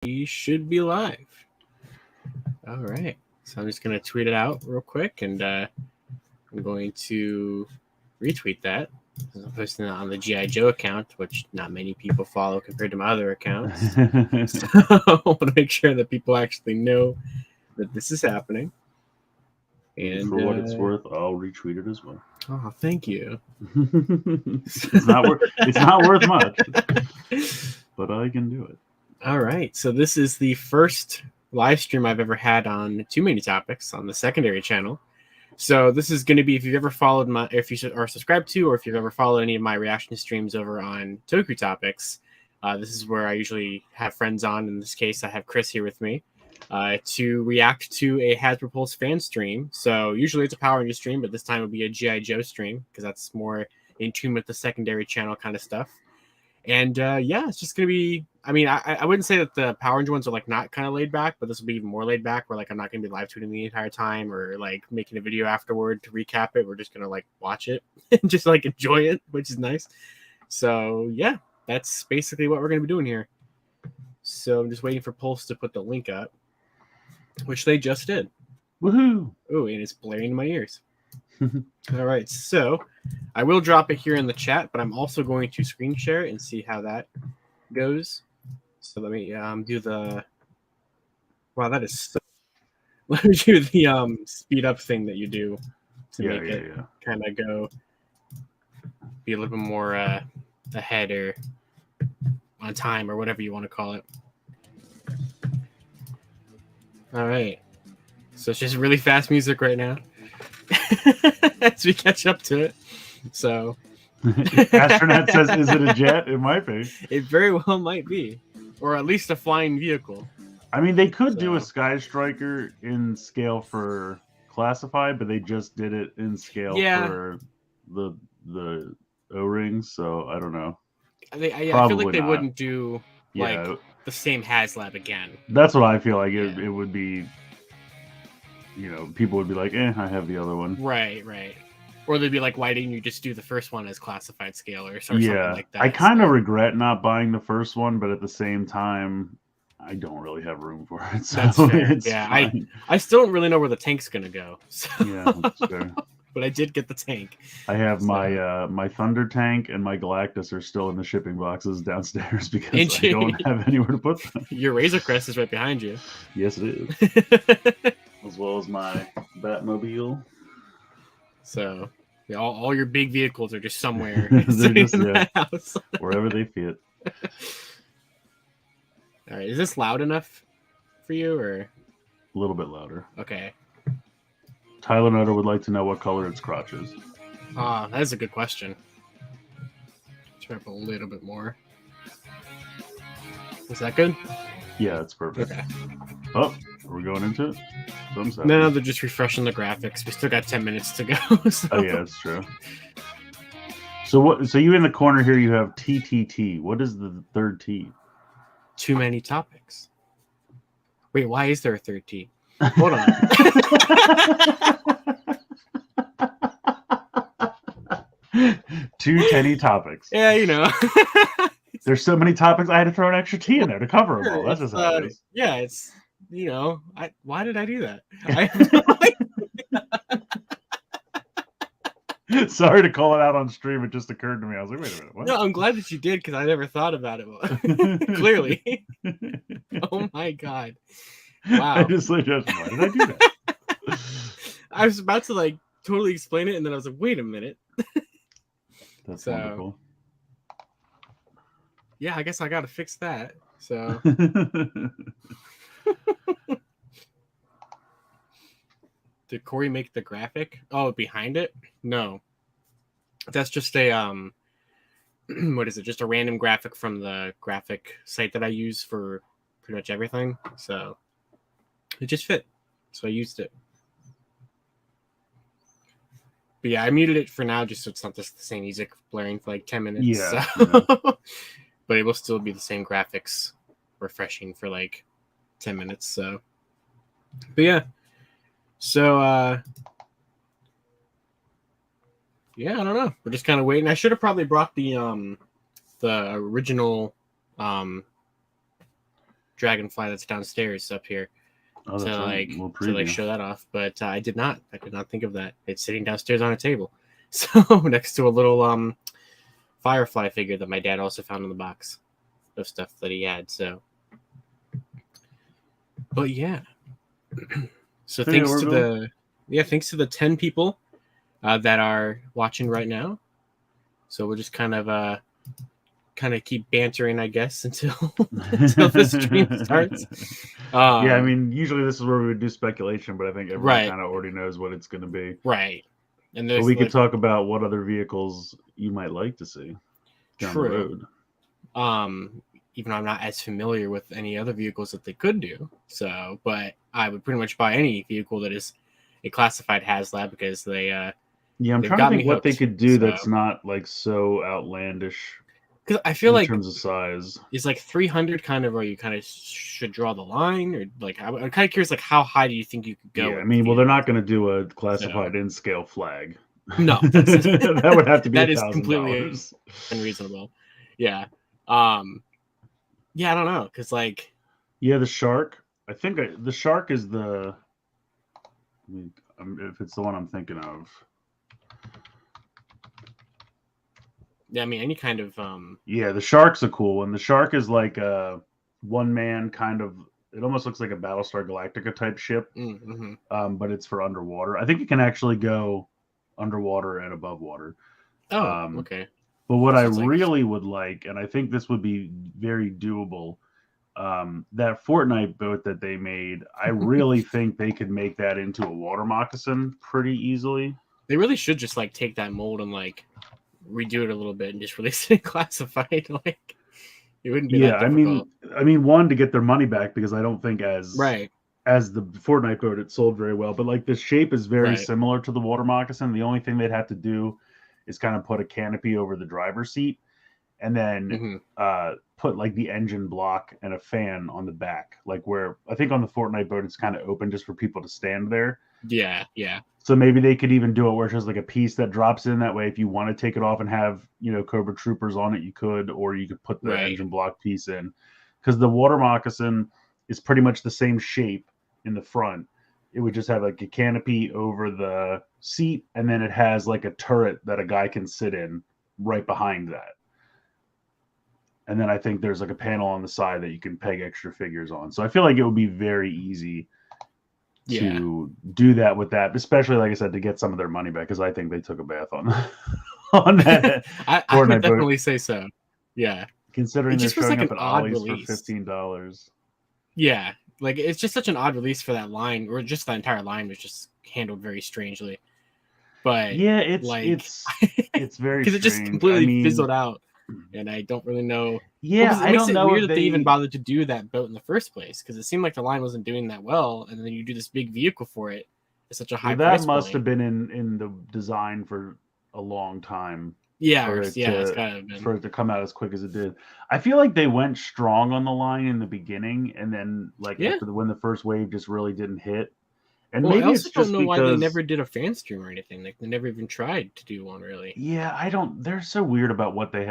We should be live. All right. So I'm just going to tweet it out real quick, and I'm going to retweet that. I'm posting it on the G.I. Joe account, which not many people follow compared to my other accounts. So I want to make sure that people actually know that this is happening. And for what it's worth, I'll retweet it as well. Oh, thank you. It's not worth much, but I can do it. All right. So this is the first live stream I've ever had on Too Many Topics on the secondary channel. So this is going to be, if you've ever followed if you are subscribed to, or if you've ever followed any of my reaction streams over on Toku Topics, this is where I usually have friends on. In this case, I have Chris here with me to react to a Hasbro Pulse fan stream. So usually it's a Power Ranger stream, but this time it'll be a G.I. Joe stream because that's more in tune with the secondary channel kind of stuff. And yeah, it's just going to be, I mean, I wouldn't say that the Power Ranger ones are like not kind of laid back, but this will be even more laid back where like I'm not going to be live tweeting the entire time or like making a video afterward to recap it. We're just going to like watch it and just like enjoy it, which is nice. So yeah, that's basically what we're going to be doing here. So I'm just waiting for Pulse to put the link up, which they just did. Woohoo! Oh, and it's blaring in my ears. All right, so I will drop it here in the chat, but I'm also going to screen share it and see how that goes. So let me do the. Wow, that is so. Let me do the speed up thing that you do to make it kind of go be a little bit more ahead or on time or whatever you want to call it. All right, so it's just really fast music right now. As we catch up to it. So Astronaut says, is it a jet? It might be. It very well might be. Or at least a flying vehicle. I mean, they could do a Sky Striker in scale for classified, but they just did it in scale for the O-rings, so I don't know. I feel like they wouldn't do like the same Haslab again. That's what I feel like. It would be, you know, people would be like, I have the other one. Right. Or they'd be like, why didn't you just do the first one as classified scale or something like that? I kind of regret not buying the first one, but at the same time, I don't really have room for it. So that's fair. Yeah, I still don't really know where the tank's going to go. So. Yeah, that's fair. But I did get the tank. I have my Thunder tank and my Galactus are still in the shipping boxes downstairs because I don't have anywhere to put them. Your Razor Crest is right behind you. Yes, it is. As well as my Batmobile. So all your big vehicles are just somewhere in the house. Wherever they fit. All right, is this loud enough for you, or a little bit louder? Okay. Tyler Nutter would like to know what color its crotch is. That is a good question. Turn up a little bit more. Is that good? Yeah, that's perfect. Okay. Oh, are we going into it? No, they're just refreshing the graphics. We still got 10 minutes to go. So. Oh yeah, that's true. So So you in the corner here, you have TTT. What is the third T? Too Many Topics. Wait, why is there a third T? Hold on. Too many topics. Yeah, you know. There's so many topics, I had to throw an extra T in there to cover them all. That's just how it is. Yeah, it's, you know, why did I do that? I have no idea. Sorry to call it out on stream. It just occurred to me. I was like, wait a minute. What? No, I'm glad that you did because I never thought about it. Clearly. Oh my God. Wow. I just like, why did I do that? I was about to like totally explain it, and then I was like, wait a minute. That's wonderful. Yeah, I guess I got to fix that. So. Did Corey make the graphic? Oh, behind it? No. That's just a what is it? Just a random graphic from the graphic site that I use for pretty much everything. So it just fit. So I used it. But yeah, I muted it for now just so it's not just the same music blaring for like 10 minutes. Yeah. So. But it will still be the same graphics refreshing for like 10 minutes. So, but yeah. So, yeah, I don't know. We're just kind of waiting. I should have probably brought the original Dragonfly that's downstairs up here to show that off. But I did not think of that. It's sitting downstairs on a table, so next to a little Firefly figure that my dad also found in the box of stuff that he had. So, but yeah. So thanks to the 10 people that are watching right now. So we'll just kind of keep bantering, I guess, until the stream starts. Yeah, I mean, usually this is where we would do speculation, but I think everyone kind of already knows what it's going to be. Right. And but we could talk about what other vehicles you might like to see down the road. Even though I'm not as familiar with any other vehicles that they could do. So, but I would pretty much buy any vehicle that is a classified Haslab because they. Yeah, I'm trying to think what they could do that's not like so outlandish. Because I feel in terms of size, is like 300 kind of where you kind of should draw the line, or like I'm kind of curious, like how high do you think you could go? Yeah, I mean, well, they're not going to do a classified in scale flag. No, that would have to be that is completely unreasonable. Yeah, yeah, I don't know, because like, yeah, the shark. I think the shark is the. If it's the one I'm thinking of. Yeah, I mean, any kind of Yeah, the shark's a cool one. The shark is like a one-man kind of. It almost looks like a Battlestar Galactica type ship, but it's for underwater. I think it can actually go underwater and above water. Oh, okay. But what I really would like, and I think this would be very doable, that Fortnite boat that they made, I really think they could make that into a water moccasin pretty easily. They really should just like take that mold and like redo it a little bit and just release it classified. Like it wouldn't be that difficult. I mean, one, to get their money back, because I don't think as the Fortnite boat it sold very well, but like the shape is very similar to the water moccasin. The only thing they'd have to do is kind of put a canopy over the driver's seat and then put like the engine block and a fan on the back, like where I think on the Fortnite boat it's kind of open just for people to stand there. Yeah. So maybe they could even do it where it's just like a piece that drops in. That way, if you want to take it off and have, Cobra Troopers on it, you could, or you could put the engine block piece in. Because the water moccasin is pretty much the same shape in the front. It would just have like a canopy over the seat, and then it has like a turret that a guy can sit in right behind that. And then I think there's like a panel on the side that you can peg extra figures on. So I feel like it would be very easy to do that with that, especially like I said, to get some of their money back, because I think they took a bath on that. I would definitely say so. Yeah, considering they're showing up at Ollie's for $15. Yeah, like it's just such an odd release for that line, or just the entire line was just handled very strangely. But yeah, it's very because it just completely fizzled out. And I don't really know. Yeah, I don't know. It's weird that they even bothered to do that boat in the first place, because it seemed like the line wasn't doing that well, and then you do this big vehicle for it at such a high price. That must have been in the design for a long time. Yeah, it's kind of been. For it to come out as quick as it did. I feel like they went strong on the line in the beginning, and then when the first wave just really didn't hit. And maybe I also don't know why they never did a fan stream or anything. Like they never even tried to do one, really. Yeah, I don't. They're so weird about what they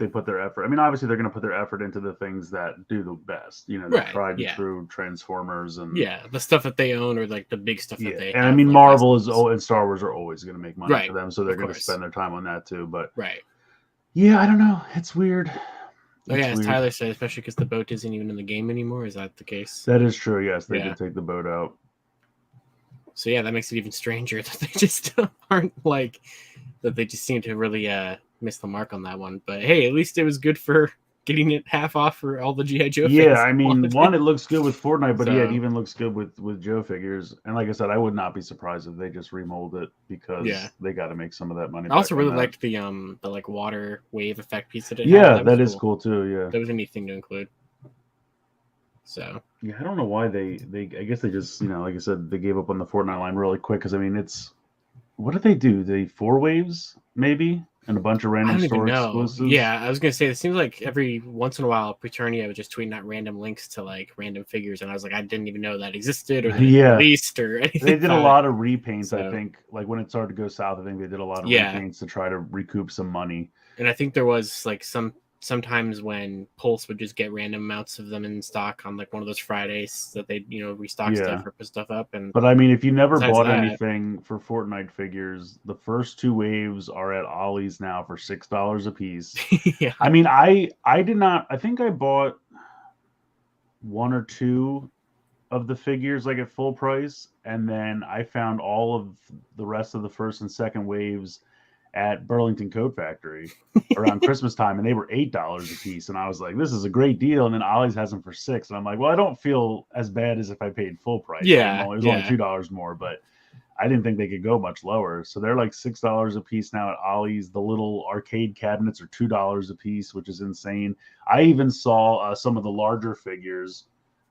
put their effort. I mean, obviously they're going to put their effort into the things that do the best. The tried and true Transformers and the stuff that they own, or like the big stuff that they. And I mean, Marvel and Star Wars are always going to make money for them, so they're going to spend their time on that too. But yeah, I don't know. It's weird. As Tyler said, especially because the boat isn't even in the game anymore. Is that the case? That is true. Yes, they did take the boat out. So yeah, that makes it even stranger that they just aren't like that. They just seem to really miss the mark on that one. But hey, at least it was good for getting it half off for all the G.I. Joe fans. Yeah, I mean, it looks good with Fortnite, but it even looks good with Joe figures. And like I said, I would not be surprised if they just remold it, because they got to make some of that money. I also really liked the like water wave effect piece that it had. Yeah, that is cool too. Yeah, that was a neat thing to include. So yeah, I don't know why they I guess they just like I said, they gave up on the Fortnite line really quick, because I mean what did they do? They 4 waves maybe, and a bunch of random store exclusives. Yeah, I was gonna say it seems like every once in a while Preternia would just tweet out random links to like random figures, and I was like, I didn't even know that existed or released or anything. They did a lot of repaints. I think like when it started to go south, I think they did a lot of repaints to try to recoup some money. And I think there was like some sometimes when Pulse would just get random amounts of them in stock on like one of those Fridays that they restock stuff or put stuff up. And but I mean, if you never besides bought that- anything for Fortnite figures, the first 2 waves are at Ollie's now for $6 a piece. yeah, I mean, I did not. I think I bought 1 or 2 of the figures like at full price, and then I found all of the rest of the first and second waves at Burlington Coat Factory around Christmas time, and they were $8 a piece. And I was like, "This is a great deal." And then Ollie's has them for $6, and I'm like, "Well, I don't feel as bad as if I paid full price. Yeah, it was only $2 more, but I didn't think they could go much lower. So they're like $6 a piece now at Ollie's. The little arcade cabinets are $2 a piece, which is insane. I even saw some of the larger figures.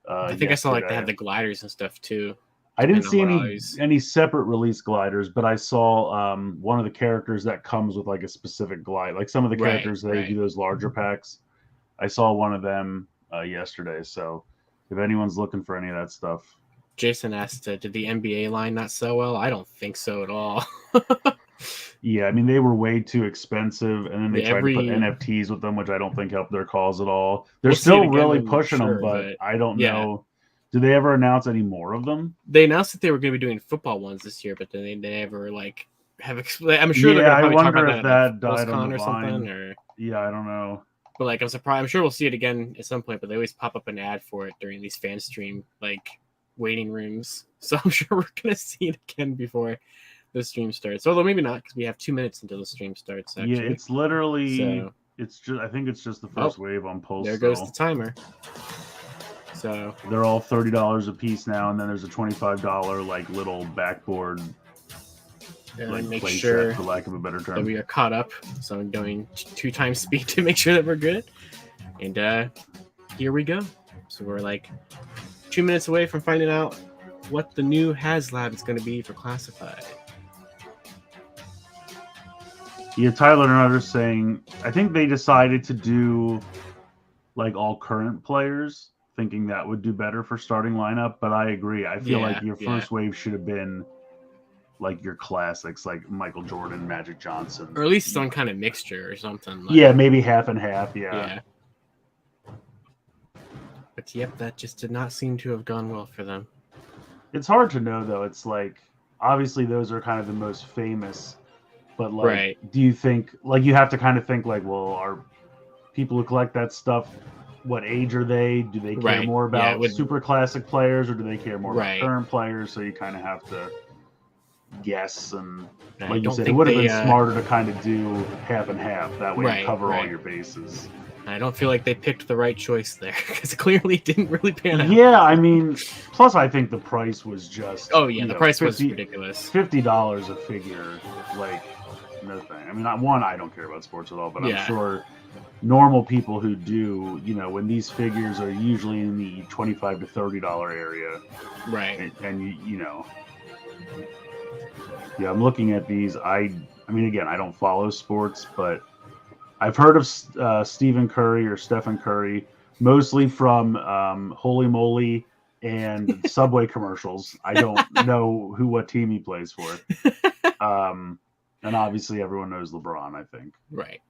I think I saw like they had the gliders and stuff too. I didn't see any separate release gliders, but I saw one of the characters that comes with like a specific glide. Like some of the characters they do those larger packs. I saw one of them yesterday. So if anyone's looking for any of that stuff. Jason asked, did the NBA line not sell well? I don't think so at all. Yeah, I mean, they were way too expensive, and then they tried to put NFTs with them, which I don't think helped their cause at all. They're still really pushing them, but I don't know. Did they ever announce any more of them? They announced that they were going to be doing football ones this year, but then they never like have. I'm sure they're going to I probably wonder talk if about that died on the or vine. something. Or yeah, I don't know. But like, I'm surprised. I'm sure we'll see it again at some point. But they always pop up an ad for it during these Fanstream like waiting rooms. So I'm sure we're going to see it again before the stream starts. Although maybe not, because we have 2 minutes until the stream starts. Actually. Yeah, it's literally. It's just. I think it's just the first wave on Pulse. There goes the timer. So they're all $30 a piece now, and then there's a $25 like little backboard. Like make sure, for lack of a better term, that we are caught up. So I'm doing 2 times speed to make sure that we're good. And here we go. So we're like 2 minutes away from finding out what the new Haslab is going to be for Classified. Yeah, Tyler and others saying, I think they decided to do like all current players, thinking that would do better for starting lineup. But I agree. I feel like your first wave should have been like your classics, like Michael Jordan, Magic Johnson, or at least some kind of mixture or something. Like, yeah, maybe half and half. Yeah. But yep, that just did not seem to have gone well for them. It's hard to know though. It's like obviously those are kind of the most famous, but like, do you think like you have to kind of think like, well, are people who collect that stuff? What age are they? Do they care more about super classic players, or do they care more about current players? So you kind of have to guess, and like you said, it would have been smarter to kind of do half and half. That way you cover all your bases. I don't feel like they picked the right choice there, because clearly it didn't really pan out. Yeah, I mean, plus I think the price was just... Oh, yeah, the price was ridiculous. $50 a figure, like, no thing. I mean, I don't care about sports at all, but I'm sure normal people who do, when these figures are usually in the $25 to $30 area. Right. And yeah, I'm looking at these. I mean, again, I don't follow sports, but I've heard of Stephen Curry or Stephen Curry, mostly from Holy Moly and Subway commercials. I don't know what team he plays for. And obviously everyone knows LeBron, I think. Right.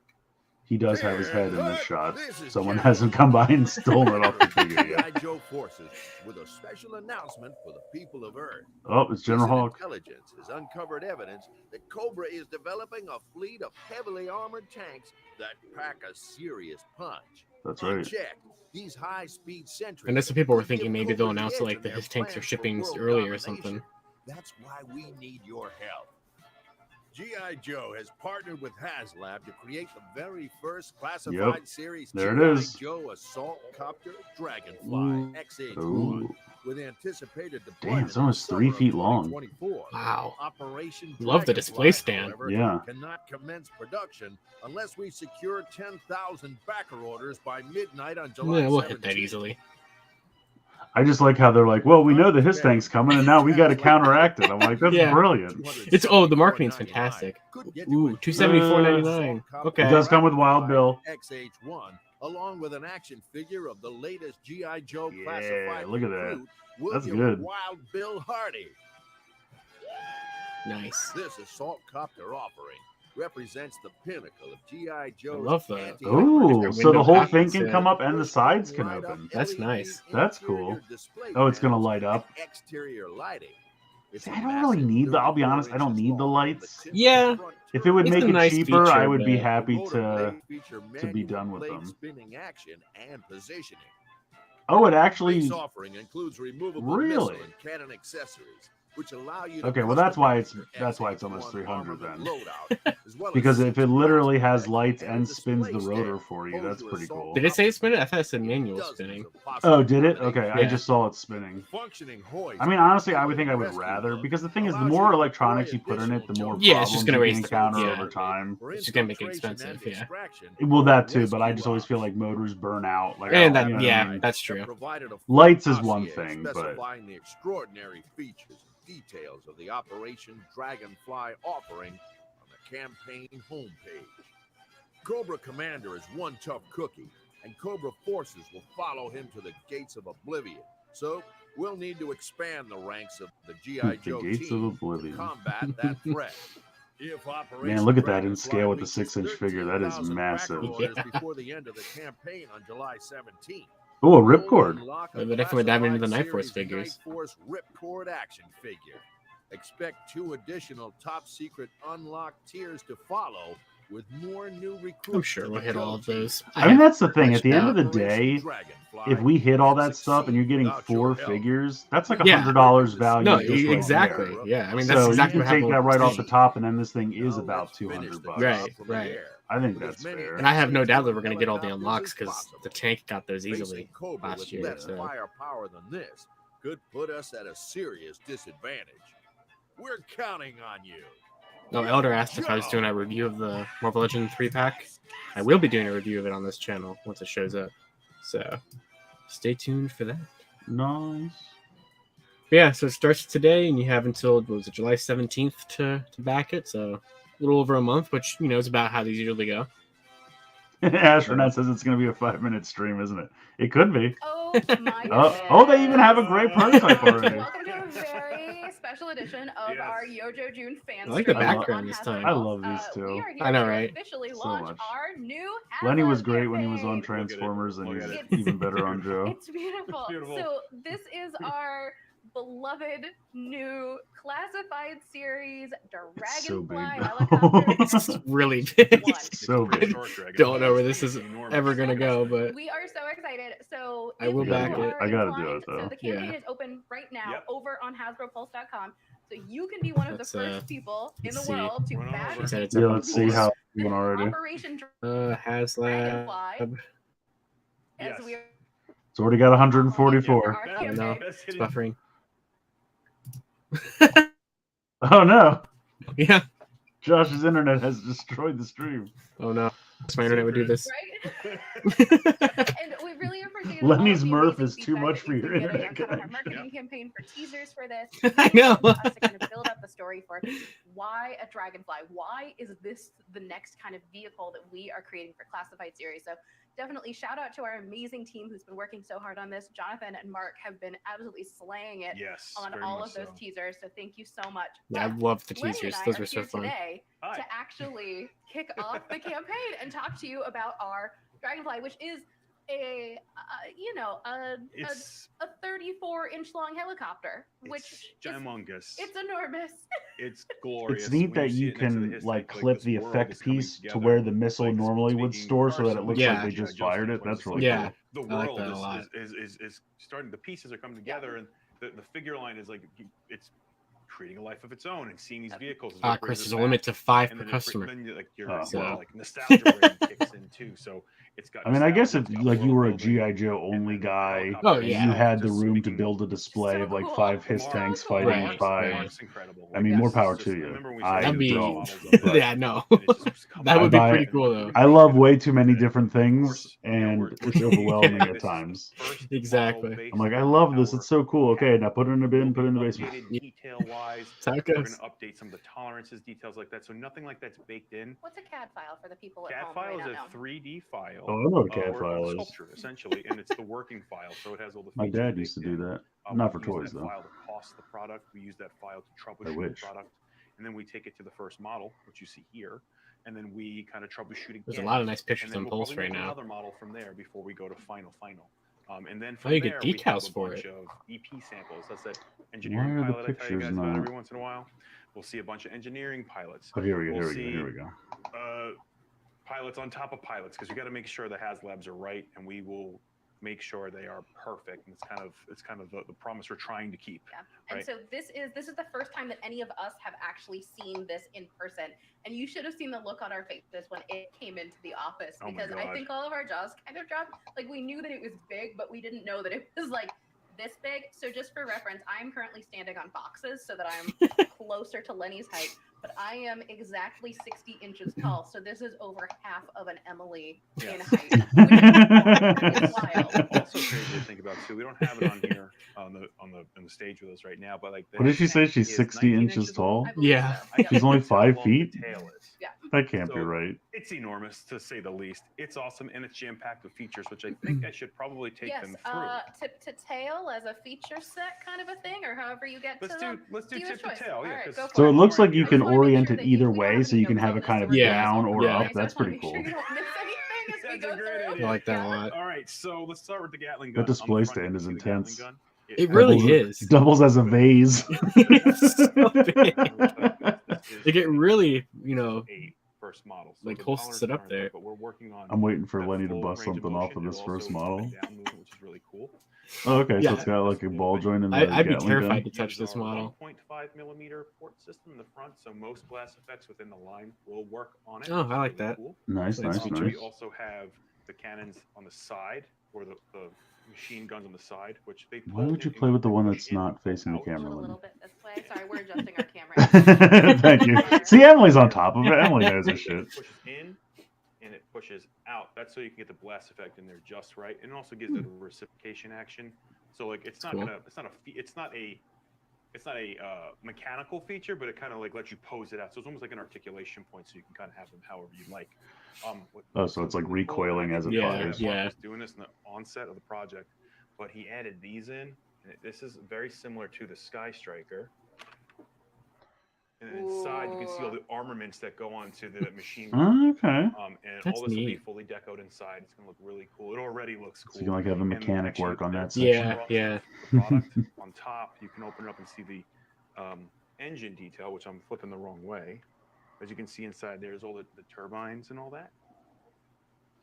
He does have his head in this shot. Someone hasn't come by and stolen it off the figure yet. Joe Forces with a special announcement for the people of Earth. Oh, it's General Hawk. Intelligence has uncovered evidence that Cobra is developing a fleet of heavily armored tanks that pack a serious punch. That's right. Check. These high-speed sentries. And that's what people were thinking. Maybe they'll announce it like his tanks are shipping early or something. That's why we need your help. G.I. Joe has partnered with Haslab to create the very first classified series G.I. Joe Assault Copter Dragonfly XH1 with anticipated deployment. Damn, it's almost 3 feet long. Wow. Operation Love the display stand. However, cannot commence production unless we secure 10,000 backer orders by midnight on July 17th. Yeah, we'll hit that easily. I just like how they're like, well, we know that his thing's coming, and now we got to counteract it. I'm like, that's brilliant. It's the marketing's fantastic. Ooh, $274.99. Okay. It does come with Wild Bill. XH1, along with an action figure of the latest G.I. Joe classified. Look at that. That's William good. Wild Bill Hardy. Nice. This assault copter offering represents the pinnacle of G.I. Joe's. I love that. Ooh, so the whole thing can yeah. come up and the sides can open. That's nice. That's cool. Oh, it's going to light up. Exterior lighting. See, I don't really need the, I'll be honest, I don't need the lights. Yeah. If it would It's make a it nice cheaper, feature, I would be but- happy to be done with them. Spinning action and positioning. Oh, it actually... This offering includes removable Really? missile and cannon accessories, which allow you to Okay, well that's why it's almost 300 then. loadout, as well as Because if it literally has 60 lights and and spins the display rotor stand. for you, that's pretty cool. Did it say spin it? I thought it said manual spinning. Oh, did it? Okay, I Yeah. just saw it spinning. Functioning hoist. I mean, honestly, I would think I would rather, because the thing is, the more electronics you put in it, the more Yeah, it's just problems gonna you raise can the encounter yeah. over time. It's just gonna make it expensive, yeah. Well, that too, but I just always feel like motors burn out. Like, And I that, don't- you know what I yeah, mean? that's true. Lights is one thing, but- specifying the extraordinary features and details of the Operation Dragonfly offering on the campaign homepage. Cobra Commander is one tough cookie, and Cobra forces will follow him to the gates of oblivion. So we'll need to expand the ranks of the G.I. The Joe gates of team oblivion. to combat that threat. If Operation Man, look at that in Dragonfly scale with the reaches 6-inch figure. That is 13,000 massive. backer orders Yeah. before the end of the campaign on July 17th. Oh, a ripcord. They definitely dive into the Night Force figures. Night Force Ripcord action figure. Expect 2 additional top secret unlocked tiers to follow, with more new recruits. I'm sure we'll hit all of those. I mean, that's the thing. At glitched the end of out. the day, Dragonfly if we hit all that stuff and you're getting succeed without 4 your help. figures, that's like Yeah. $100 value. No, just right exactly. there. Yeah, I mean, that's So exactly you what can take happened that with right the off the Sting. top, and then this thing is Now about let's finish the $200. job Right, from the right. air. I think With as that's many fair. And I have no doubt that we're going going to get all the unlocks because the tank got those easily Facing Cobra last with year. less So. firepower than this could put us at a serious disadvantage. We're counting on you. No, Elder asked if I was doing a review of the Marvel Legends 3-pack. I will be doing a review of it on this channel once it shows up. So stay tuned for that. Nice. But yeah, so it starts today, and you have until, what was it, July 17th to back it. So a little over a month, which, you know, is about how these usually go. Astronaut says it's going to be a 5-minute stream, isn't it? It could be. Oh my Oh, they even have a great prototype already. Welcome to a very special edition of our Yojo June fan I like the stream background on this Haslab. time. I love these We two. are here I know, to right? officially So launch much. our new Lenny was Haslab great when he was on campaign. Transformers, and he's It's- even better on Joe. It's beautiful. beautiful. So this is our beloved new classified series It's so big, Dragonfly though. helicopter. It's really big. One. So big. Don't know where this is ever going to go, but We are so excited. So I will if back you it. are I gotta do inclined- it, though. So the campaign Yeah. is open right now Yep. over on HasbroPulse.com. So you can be one of the Let's, first people in the let's see. world to Run on back over. he said it's Yeah, up on let's see Pulse. how it's going already. Operation Haslab. Dragonfly. As Yes. we are It's already got 144. our I campaign. know. That's It's hitting- buffering. Oh no! Yeah. Josh's internet has destroyed the stream. Oh no. My internet would do this. Right? And we really appreciate Lenny's all of the Murph amazing is too feedback much that for you've your been getting internet on kind of our connection. marketing campaign for teasers for this. I know. For us to kind of build up the story for why a dragonfly? Why is this the next kind of vehicle that we are creating for classified series? So definitely shout out to our amazing team who's been working so hard on this. Jonathan and Mark have been absolutely slaying it Yes. on very all much of those so. teasers. So thank you so much. Yeah, I But love the Lenny teasers. and I Those are were so here fun. today Hi. to actually kick off the campaign and talk to you about our Dragonfly, which is a It's 34-inch long helicopter, which it's is, humongous. it's enormous. It's glorious. It's neat when that see you it next to the can history, like clip this the world effect is coming piece to together. where the missile Like, normally would taking store, so that it parts looks Yeah. like they just fired it. That's really Yeah. cool. The I like world that a lot. is starting. The pieces are coming together, and the figure line is like it's creating a life of its own and seeing these vehicles. is what brings Chris, us there's a back. limit to 5 And per then customer. Then like your Oh, wow. like nostalgia rating kicks in too. So it's got. I mean, I guess if nostalgia, it's got like you were a world building, GI Joe and only then the guy, helicopter Oh, and yeah. you itself had the just room to speaking- build a display So of like cool. 5 HISS So tanks cool. fighting Right, 5. right. It's incredible. I mean, Yes. more It's power just- to you. remember we I said That'd be- the don't. models of but Yeah, no. and it's just coming That would be I buy- pretty cool, though. I love way too many different Of things, course, you know, and we're- it's overwhelming Yeah, at this is times. the first Exactly. model-based I'm like, I love this. power It's so cool. Okay, now put it in a bin, put it in the basement. updated detail-wise. That's how it We're going goes. to update some of the tolerances, details like that. So nothing like that's baked in. What's a CAD file for the people at CAD home? file who is may a not know? 3D file. Oh, I know what a CAD or file a is. sculpture, essentially, and it's the working file, so it has all the. My features dad baked used to do in. that. We Not for use toys, that though. File to cost the product. We use that file to troubleshoot wish. the product, and then we take it to the first model, which you see here. and then we kind of troubleshoot again. There's a lot of nice pictures and on Pulse right now. Another model from there before we go to final. And then Oh, from you there, get we have decals a for bunch it. of EP samples. That's that engineering Why are the pilot I tell you pictures guys about every not- once in a while. We'll see a bunch of engineering pilots. Oh, here we go. We'll Here we go. Pilots on top of pilots, because we got to make sure the Haslabs are right, and we will make sure they are perfect. And it's kind of the promise we're trying to keep. Yeah. And right? so this is the first time that any of us have actually seen this in person. And you should have seen the look on our faces when it came into the office, Oh my because I God. think all of our jaws kind of dropped. Like, we knew that it was big, but we didn't know that it was like this big. So just for reference, I'm currently standing on boxes so that I'm closer to Lenny's height, but I am exactly 60 inches tall. So this is over half of an Emily in height. Which is wild. Also crazy to think about too. We don't have it on here on the stage with us right now, but like, What did she say? She's is 60 19 inches tall? I believe Yeah. so. I Yep. She's only That's how 5 long feet? The tail is. Yeah. That can't be So- right. It's enormous, to say the least. It's awesome, and it's jam-packed with features, which I think I should probabably take Yes, them through. tip to tail as a feature set kind of a thing, or however you get Let's to do them. let's do Dealer's tip to choice. tail. All Yeah, right, 'cause- go for So it looks like I you just can wanna make orient sure it that either we don't way, have so you can have it no kind of notice Yeah, down or yeah. up. I just That's wanna pretty make sure cool. you don't miss anything as we That's go a great through. idea. I like that a Yeah. lot. All right, so let's start with the Gatling That gun. On the display front, stand you can is see the Gatling intense. gun. It really is. Doubles as a vase. It's so big. This is They get really, a first model. So like, the holds tolerance it up aren't there. But we're working on I'm waiting for that Lenny to full bust range of something off motion of and this also first up model. and down movement, which is really cool. Oh, okay, Yeah. so it's got like a ball joint in the I'd be Gatling terrified gun. to touch this model. 1.5 millimeter port system in the front, so most blast effects within the line will work on it. Oh, which I is like really that. Cool. Nice, Nice nice, feature. We nice. also have the cannons on the side, or the machine guns on the side, which they Why pull would you in play and with the one push that's in, not pull facing the out. camera? A Lenny? little bit this way. Sorry, we're adjusting our camera. Thank you. See, Emily's on top of it. Emily knows her shit. It pushes in and it pushes out. That's so you can get the blast effect in there just right, and it also gives it a reciprocation action. So like, it's not Cool. it's not a mechanical feature, but it kind of like lets you pose it out. So it's almost like an articulation point, so you can kind of have them however you like. Oh, so it's like recoiling as it fires. Yeah. was doing this in the onset of the project, but he added these in. And this is very similar to the Sky Striker. And then inside, you can see all the armaments that go onto the machine gun. Oh, okay. And That's all this will be neat. fully decoed inside. It's going to look really cool. It already looks cool. So you can like have a And mechanic actually, work on that there's section. Yeah, trucks yeah. with the product on top. You can open it up and see the engine detail, which I'm flipping the wrong way. As you can see inside, there's all the turbines and all that.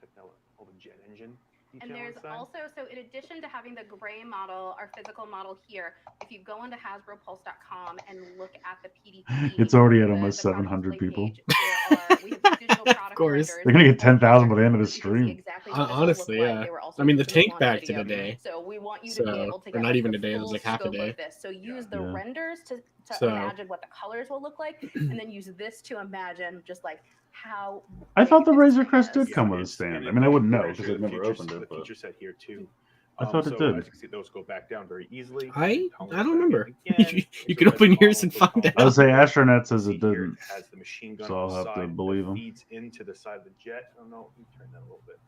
Check out all the jet engine detail And there's inside. also, so in addition to having the gray model, our physical model here, if you go onto HasbroPulse.com and look at the PDP, It's already at the almost product 700 display people. page, we have digital product course. renders They're gonna get that you 10,000 by the end of can this see stream. exactly what this will Honestly, look like. yeah. They were also I mean, the using tank launch back video. to the day. So we want you to So, be able to or get not like, even the a day, it was full like half a scope day. of this. So use the Yeah. renders to So- imagine what the colors will look like, and then use this to imagine just like how. I thought the big Razor thing Crest is. did come with a it's- stand. and I mean, I wouldn't know there's because I've the never features- opened it. The But feature set here too. I thought it so did. As you can see, those go back down very easily. I Tolerance don't back remember. again. You There's can a red open yours model and with find tolerance out. I would say Astronet says See it here, didn't. has the machine gun So on I'll the have to side believe that 'em. feeds into the side of the jet. I don't know. Let me turn that a little bit.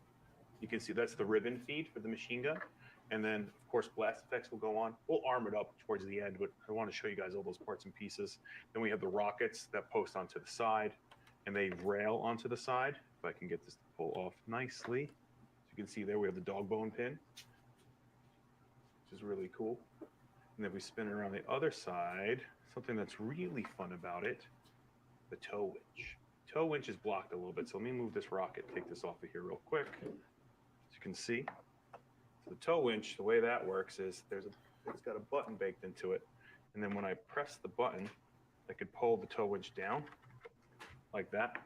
You can see that's the ribbon feed for the machine gun. And then, of course, blast effects will go on. We'll arm it up towards the end, but I want to show you guys all those parts and pieces. Then we have the rockets that post onto the side, and they rail onto the side. If I can get this to pull off nicely. As you can see there, we have the dog bone pin, which is really cool. And then we spin it around the other side. Something that's really fun about it, the tow winch. Tow winch is blocked a little bit, so let me move this rocket, take this off of here real quick. As you can see, the tow winch, the way that works is it's got a button baked into it. And then when I press the button, I could pull the tow winch down like that.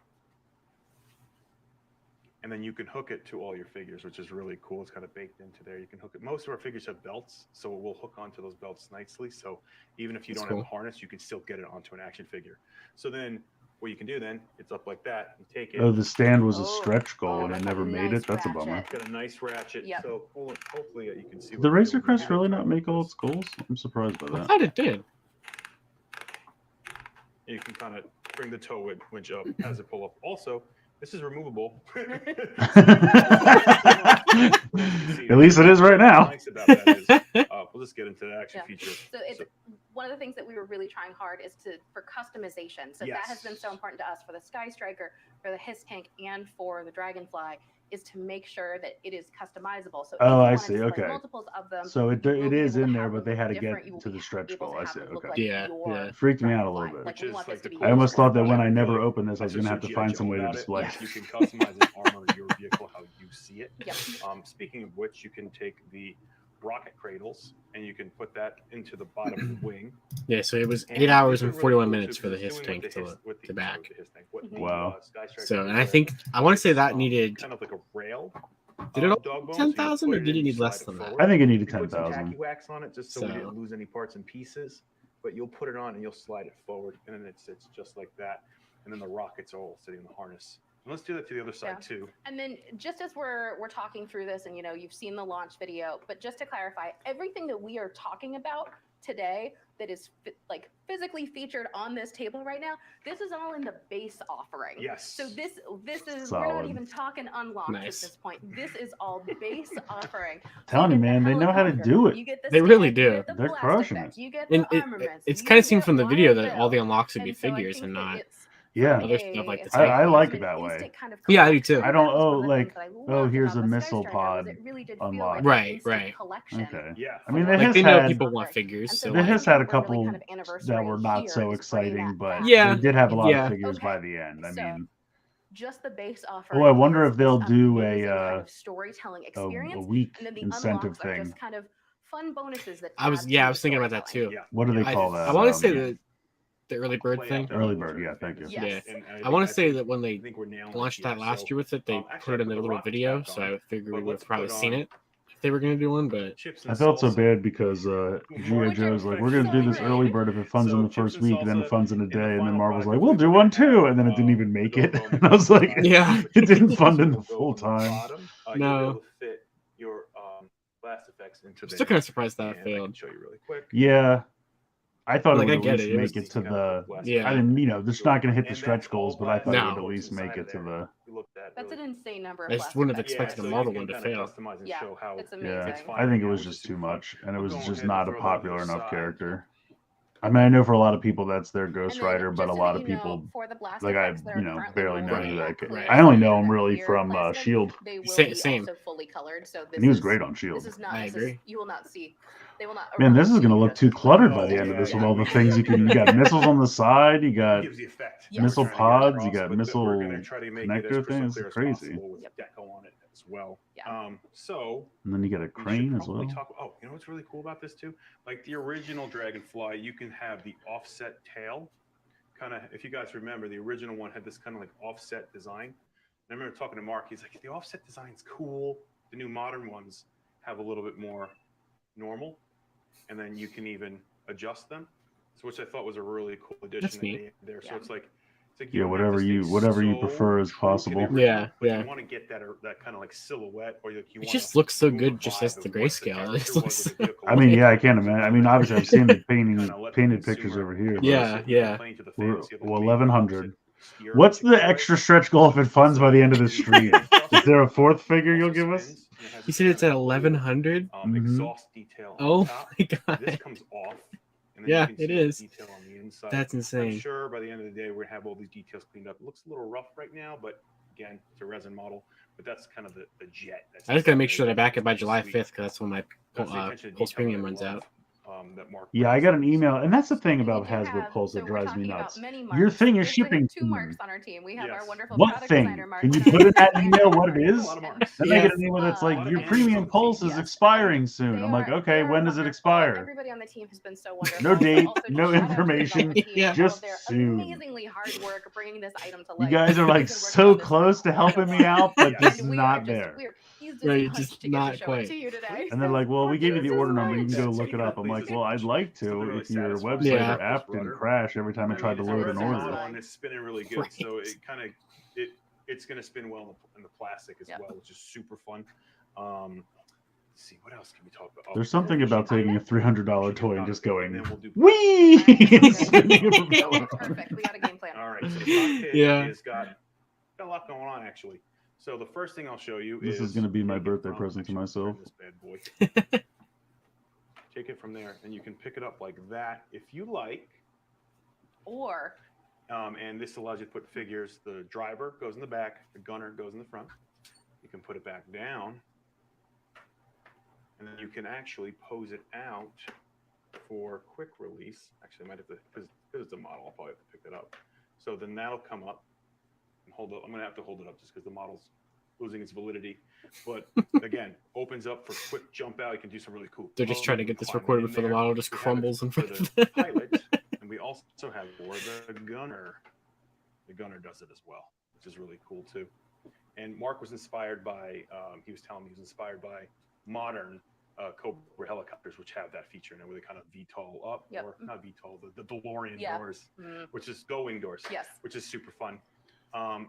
And then you can hook it to all your figures, which is really cool. It's kind of baked into there. You can hook it. Most of our figures have belts, so it will hook onto those belts nicely. So even if you That's don't have cool. a harness, you can still get it onto an action figure. So then what you can do then, it's up like that. You take it. Oh, the stand was a Oh. stretch goal Oh, and I that's a never made nice it. That's a bummer. ratchet. Got a nice ratchet. Yep. So hopefully you can see. Did what the I'm Razor doing. Crest Maybe really I'll not try make all this. its goals? I'm surprised by I that. thought it did. You can kind of bring the tow winch up as it pull up. Also, this is removable. At least it is right now. What's nice about that is, we'll just get into the action Yeah. feature. So it's one of the things that we were really trying hard is for customization. So that has been so important to us for the Sky Striker, for the Hiss Tank, and for the Dragonfly, is to make sure that it is customizable. So I see. Okay. Multiples of them. So it is in there, but they had to get to the stretch goal. I see. Okay. Yeah. It freaked me out a little bit. Which is like the I almost thought that when I really never good. opened this, I was going to have to find some way to display You can customize and armor your vehicle how you see it. Yep. Speaking of which, you can take the rocket cradles and you can put that into the bottom of the wing. Yeah, so it was 8 hours and 41 minutes for the Hiss Tank to back. Wow. So, and I want to say that needed, kind of like a rail. did it all 10,000 or did it need less than that? I think it needed You put some 10,000. tacky wax on it just so we didn't lose any parts and pieces. But you'll put it on and you'll slide it forward, and then it sits just like that. And then the rockets are all sitting in the harness. And let's do that to the other side too. And then just as we're talking through this, and you've seen the launch video, but just to clarify, everything that we are talking about today that is physically featured on this table right now, this is all in the base offering. Yes. So this is Solid. we're not even talking unlocked at this point. This is all base offering. Telling you, man, they know how to do it. You get the They really do. They're crushing it. You get And the armaments. it's you kind of seemed get from the video that Wild all the Bill. unlocks would be And so I figures think and that not it's Yeah. other stuff like the I tank. like it that way. Yeah, I do too. I don't here's a missile pod unlocked. Right. Okay. Yeah. I mean, Like Hiss they know had- people want figures. So The like, Hiss had a couple that were not so exciting, but they did have a lot of figures by the end. I mean, just the base offering. I wonder if they'll is do amazing kind a of storytelling experience. a week And then the incentive unlocks are thing. just kind of fun bonuses that I was add to the thinking about that storytelling. too. Yeah. What do they call that? I want to say the early bird thing. Early bird, yeah, thank you. Yes. Yeah. And I want to say think- that when I they think we're nailing it launched here. that last So, year with it, they actually, put it in I a the little rockets video, back so on, I figured but we would let's have probably put seen on it if they were going to do one. But chips and I felt so salsa. bad because G.I. Joe's like, we're going to do this early bird if it funds in the first week, then it funds in a day, and then Marvel's like, we'll do one too, and then it didn't even make it. And I was like, Yeah. it didn't fund in the full time. No. You'll be able to fit your blast effects into still kind of surprised that and I can failed. show you really quick. Yeah. I thought Like, it I would get at least it. It make was it to the. Yeah. I didn't, they're just not going to hit the And stretch that's goals, all but I thought No. it would at least make it to the. We looked at That's an really- insane number of I just wouldn't have plastic expected bags. a so Marvel you one can to kinda fail. customize and Yeah, show how it's Yeah, amazing. I think it was Which just is too fun. much, and it We'll was go just ahead not and a throw popular those enough aside. character. I mean, I know for a lot of people that's their Ghost And then Rider, but just a so lot that of you know, people, for the blast like I, effects that are currently barely know only who that. at Kid. clear I only know and him really clear from plastic, Shield, They will Same- be same. also fully colored. So this and he was is- great on Shield. This is not. I this is- agree. you will not see. They will not. or Man, not this is see going to look the- too cluttered by the end of Yeah, this with yeah. all the things you can. You got missiles on the side, you It got gives the effect. Yes. missile We're trying to get pods, you across, got but missile we're gonna try to make it as connector crystal things. clear It's as crazy. possible with deco on it as well. Yeah. So And then you got a we should crane as probably well. talk. Oh, you know what's really cool about this too? Like the original Dragonfly, you can have the offset tail. Kind of, if you guys remember, the original one had this kind of like offset design. And I remember talking to Mark. He's like, the offset design's cool. The new modern ones have a little bit more normal, and then you can even adjust them. So, which I thought was a really cool addition That's that they neat. had there. So Yeah. it's like you Yeah, don't have whatever to you stay prefer is true to the possible. original, Yeah, but yeah. You want to get that kind of like silhouette, or like you It want just looks so good just as vibe the of what grayscale. It character looks was of the so- vehicle. I mean, yeah, I can't imagine. I mean, obviously, I've seen the Kinda let the painted pictures consumer over here. but Yeah, yeah. complain to the We're, fans, see if they well, make 1100. it steer What's and the control it. extra stretch goal if it funds by the end of the stream? Is there a fourth figure you'll give us? Also spins, and it has You this said it's at kind of cool, 1100. Mhm. exhaust detail on Oh top. my This god, comes off. And Yeah, you can it see the is. Detail on the inside. that's I'm insane. sure by the end of the day we're gonna have all these details cleaned up. It looks a little rough right now, but again, it's a resin model. But that's kind of the jet. That's I just gotta make inside sure it. I back it by It's July sweet. 5th because that's when my That's the attention to Pulse detail Premium that I runs love, out. That Mark Yeah, I brings. got an email, and that's the thing We about do Hasbro have- Pulse so that we're drives me talking about nuts. many Your marks. thing We is actually have shipping. two marks on our team. We have our Yes. wonderful What product thing? designer, Mark. Can you and put in that our email what it designer, is? A lot of Mark. marks. Then Yeah. I get an email that's like, lot your of premium animals. pulse is Yes. expiring soon. They I'm like, are- okay, they are when does it wonderful. expire? Everybody on the team has been so wonderful. No date, Also, no shout out to the information, development team, all just of their soon. amazingly hard work bringing this item to You life. guys are We've like been working so on this close for to helping me quite a while. out, but Yes. just And we are not just- there. He's Right, punched just to get not to show quite. it to you today. And they're like, well, we gave you the order number. You can go That's look it up. I'm like, pleasing. well, I'd like to Something really if your satisfying. website Yeah. or app didn't crash every time I tried to It's a load an resin order. model and it's spinning really good, so Right. it kind of it's going to spin well in the plastic as Yep. well, which is super fun. Let's see, what else can we talk about? There's something about taking a $300 toy and just going, And then we'll do wee! and spinning a Okay, propeller. perfect. We got a game plan. All right, so the cockpit Yeah. has got a lot going on actually. So the first thing I'll show you This is is gonna be my taken birthday from- present to actually, let's turn myself. this bad boy. take it from there, and you can pick it up like that if you like. Or. And this allows you to put figures. The driver goes in the back, the gunner goes in the front. You can put it back down, and then you can actually pose it out for quick release. Actually, I might have to, because it's a model, I'll probably have to pick it up. So then that'll come up and hold up. I'm going to have to hold it up just because the model's losing its validity. But again, opens up for quick jump out. You can do some really cool. They're just trying to get this recorded before the model just crumbles in front of the pilot. And we also have for the gunner. The gunner does it as well, which is really cool too. And Mark was inspired by, he was telling me he was inspired by modern Cobra helicopters, which have that feature, and where they kind of VTOL up, or not VTOL, the DeLorean doors, which is go-wing doors, which is super fun.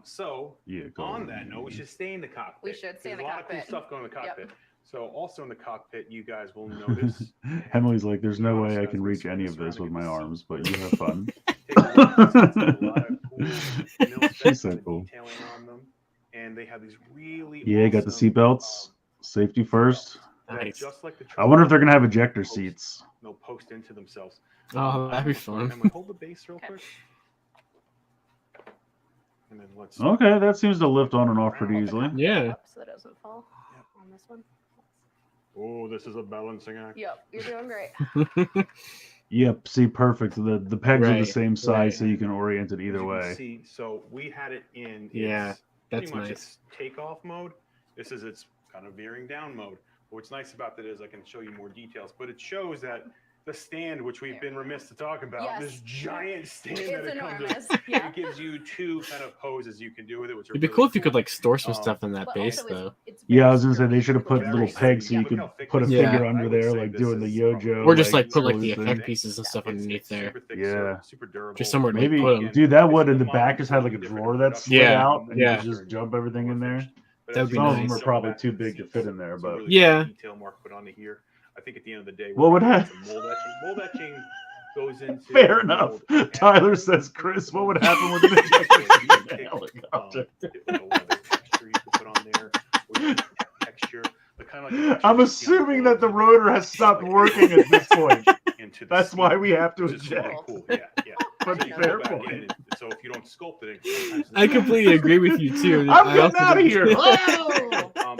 So on that note, we should stay in the cockpit. We should stay in the cockpit. There's a lot of cool stuff going in the cockpit. So also in the cockpit, you guys will notice. Emily's like, there's no way I can reach any of this with my arms, but you have fun. She's so cool. Detailing on them, and they have these really got the seatbelts, safety first. Nice. Just like the I wonder if they're gonna have ejector seats. They'll post into themselves. Oh, that'd be fun. And we hold the base real quick. And then let's. Okay, that seems to lift on and off pretty easily. Yeah. So that doesn't fall on this one. Oh, this is a balancing act. Yep, you're doing great. Yep, see, perfect. The pegs are the same size, so you can orient it either way. See, so we had it in that's pretty much nice. Its takeoff mode. This is its kind of veering down mode. But what's nice about that is I can show you more details, but it shows that the stand, which we've been remiss to talk about, this giant stand that it comes with, it gives you two kind of poses you can do with it, which are It'd be really cool if you could like store some stuff in that base, though. Yeah, I was gonna say they should have put little pegs so you could put a figure under there, like doing the Yojo. Or just like put like the effect pieces and stuff underneath there. Yeah, super durable. Just somewhere to maybe put them. dude, that would in the back just had like a drawer that slid out, and you could just jump everything in there. That'd be Some of nice. them are probably too big to fit in there, but detail Mark put onto here. I think at the end of the day, what would happen? Mold etching goes into. Fair enough. Tyler says, Chris, what would happen with an ejector helicopter? Texture you can put on there. Texture. I'm assuming that the rotor has stopped working at this point. That's why we have to eject. Cool. Yeah. But fair point. So if you don't sculpt it, I completely agree with you too. I'm getting out of here.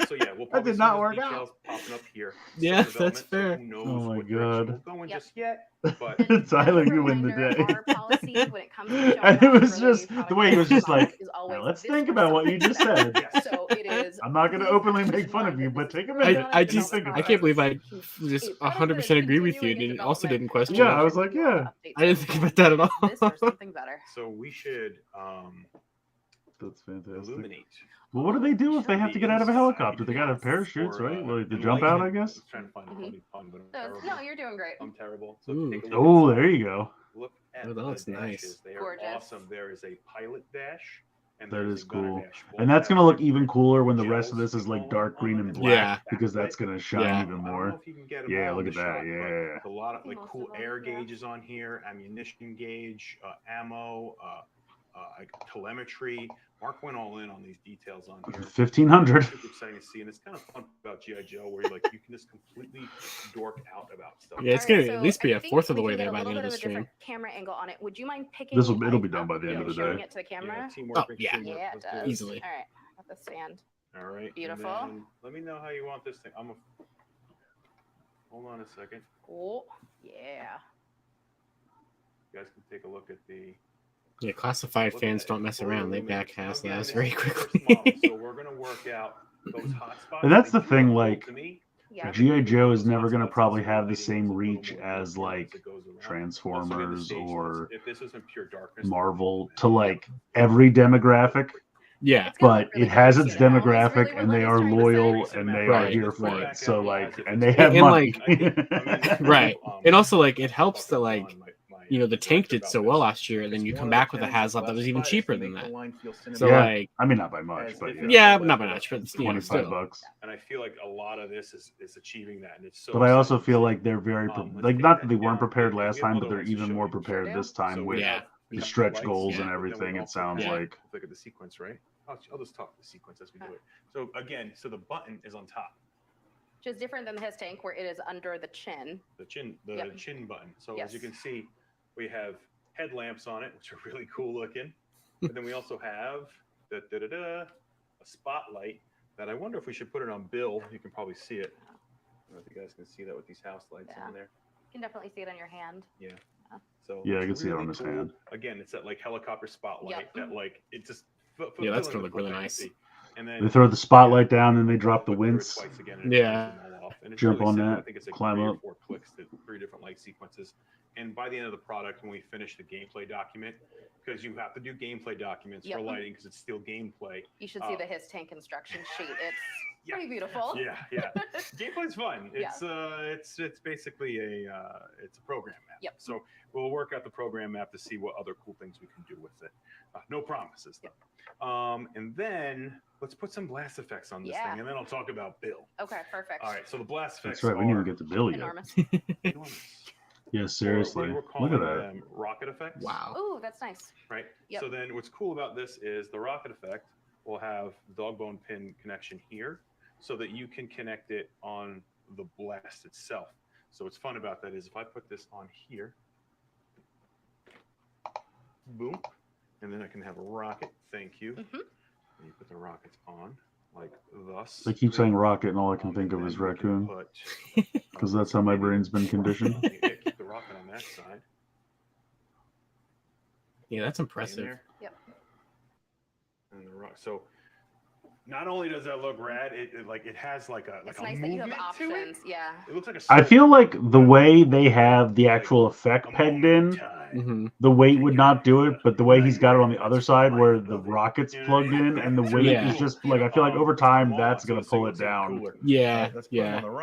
So yeah, we'll that did not work out. Popping up here. Yeah, that's fair. So oh my god. Going just yet, but Tyler, you win the day. Our policy when it comes to and it was just the way he was just like, now let's think about what you just said. So it is. I'm not going to openly make fun of you, but take a minute. I can't believe I just 100% agree with you, and it also didn't question. Yeah, I was like, yeah. I didn't think about that at all. This or something better. So we should that's fantastic. illuminate. Well, what do they do if they have to get out of a helicopter? They got to have parachutes, right? Like the jump out, I guess. Trying to find a funny pun, but I'm terrible. No, you're doing great. I'm terrible. So Ooh. take a look Oh, inside. there you go. Look at Oh, that's the dashes. nice. They are Gorgeous. awesome. There is a pilot dash. And That there's is a gunner cool. dash. And that's going to look even cooler when the rest of this is like dark green and black, Yeah. because that's going to shine Yeah. even I don't more. know if you can get 'em Yeah, all look in at the that. shot, but Yeah. A lot of like Most cool of them, air yeah. gauges on here, ammunition gauge, ammo, like telemetry. Mark went all in on these details on here. 1500. Super exciting to see, and it's kind of fun about GI Joe, where you're like you can just completely dork out about stuff. Yeah, it's All right, gonna so at least be I a think fourth of the we way can there get by a the end little of the bit of a stream. different camera angle on it. Would you mind picking? It'll be up done by the end of the showing day. it to the camera? Yeah, teamwork Oh, makes yeah. teamwork. Yeah, it Let's do does. it. Easily. All right, at the stand. All right. and Beautiful. then let me know how you want this thing. Hold on a second. Oh, yeah. You guys can take a look at the. Yeah, classified look fans at don't it. mess Full around. They illumination. back Now, again, Haslabs this very is the first quickly. model, so we're gonna work out those hot spots. And that's They the do thing, look like, cool to me. Yeah. G.I. Joe is never Those going to hot probably spots, have the lighting same is a little reach more as brilliant like as it goes around. Also, with the Transformers stage or lights, if this was in pure darkness, Marvel to like every demographic, Yeah, It's gonna but look really it has good, its you know? It's demographic really and what they it's are trying to say. loyal and they are Right, here for right. it. So like, As if and it's they have And, money. right. And also, like, it helps that, like, you know, the tank did so well last year, and then you come back with a Haslab that was even cheaper than that. So, Yeah. like, I mean, not by much, but yeah, not by much, but you know, 25 still. bucks. And I feel like a lot of this is achieving that, and it's so. But I also exciting to feel see. like they're very Let's like take not that that they weren't down. prepared We have last time, but other they're ones to even show more you. prepared Sure this time So with we Yeah. have the stretch lights, goals and but then we everything. It also sounds have- like. Look at the sequence, right? I'll just talk the sequence as we do it. So again, so the button is on top. which is different than his tank where it is under the chin. The chin button. So Yes. as you can see, we have headlamps on it, which are really cool looking. And then we also have a spotlight that I wonder if we should put it on Bill. You can probably see it. I don't know if you guys can see that with these house lights on there. You can definitely see it on your hand. Yeah. So yeah, I can see it on his cool. hand. Again, it's that like helicopter spotlight that like it just that's gonna look really nice. And then They throw the spotlight down and they drop the winds. Twice again and Yeah. and it's Jump really on simple. that, I think it's like climb 3 up. or 4 clicks to 3 different light sequences. And by the end of the product, when we finish the gameplay document, because you have to do gameplay documents for lighting because it's still gameplay. You should see the his tank instruction sheet. It's pretty beautiful. Yeah. Gameplay's fun. It's basically it's a program map. Yep. So we'll work out the program map to see what other cool things we can do with it. No promises though. And then let's put some blast effects on this thing, and then I'll talk about Bill. Okay, perfect. All right, so the blast effects. That's right. We didn't even get to Bill yet. Enormous. Yeah, seriously. Look at that. Rocket effects. Wow. Ooh, that's nice. Right. Yep. So then what's cool about this is the rocket effect will have dog bone pin connection here so that you can connect it on the blast itself. So what's fun about that is if I put this on here, boom, and then I can have a rocket. Thank you. Mm-hmm. And you put the rockets on like thus. They keep saying rocket, and all I can think of is raccoon, because that's how my brain's been conditioned. Keep the rocket on that side. Yeah, that's impressive. Yep. And so not only does that look rad, it has like a It's a nice that you have movement to options. it. Yeah. It looks like a I feel like the way they have the actual effect pegged in, the weight would not do it, but the way he's got it on the other side where the rocket's plugged in and the weight is just like, I feel like over time that's going to pull it down. Yeah.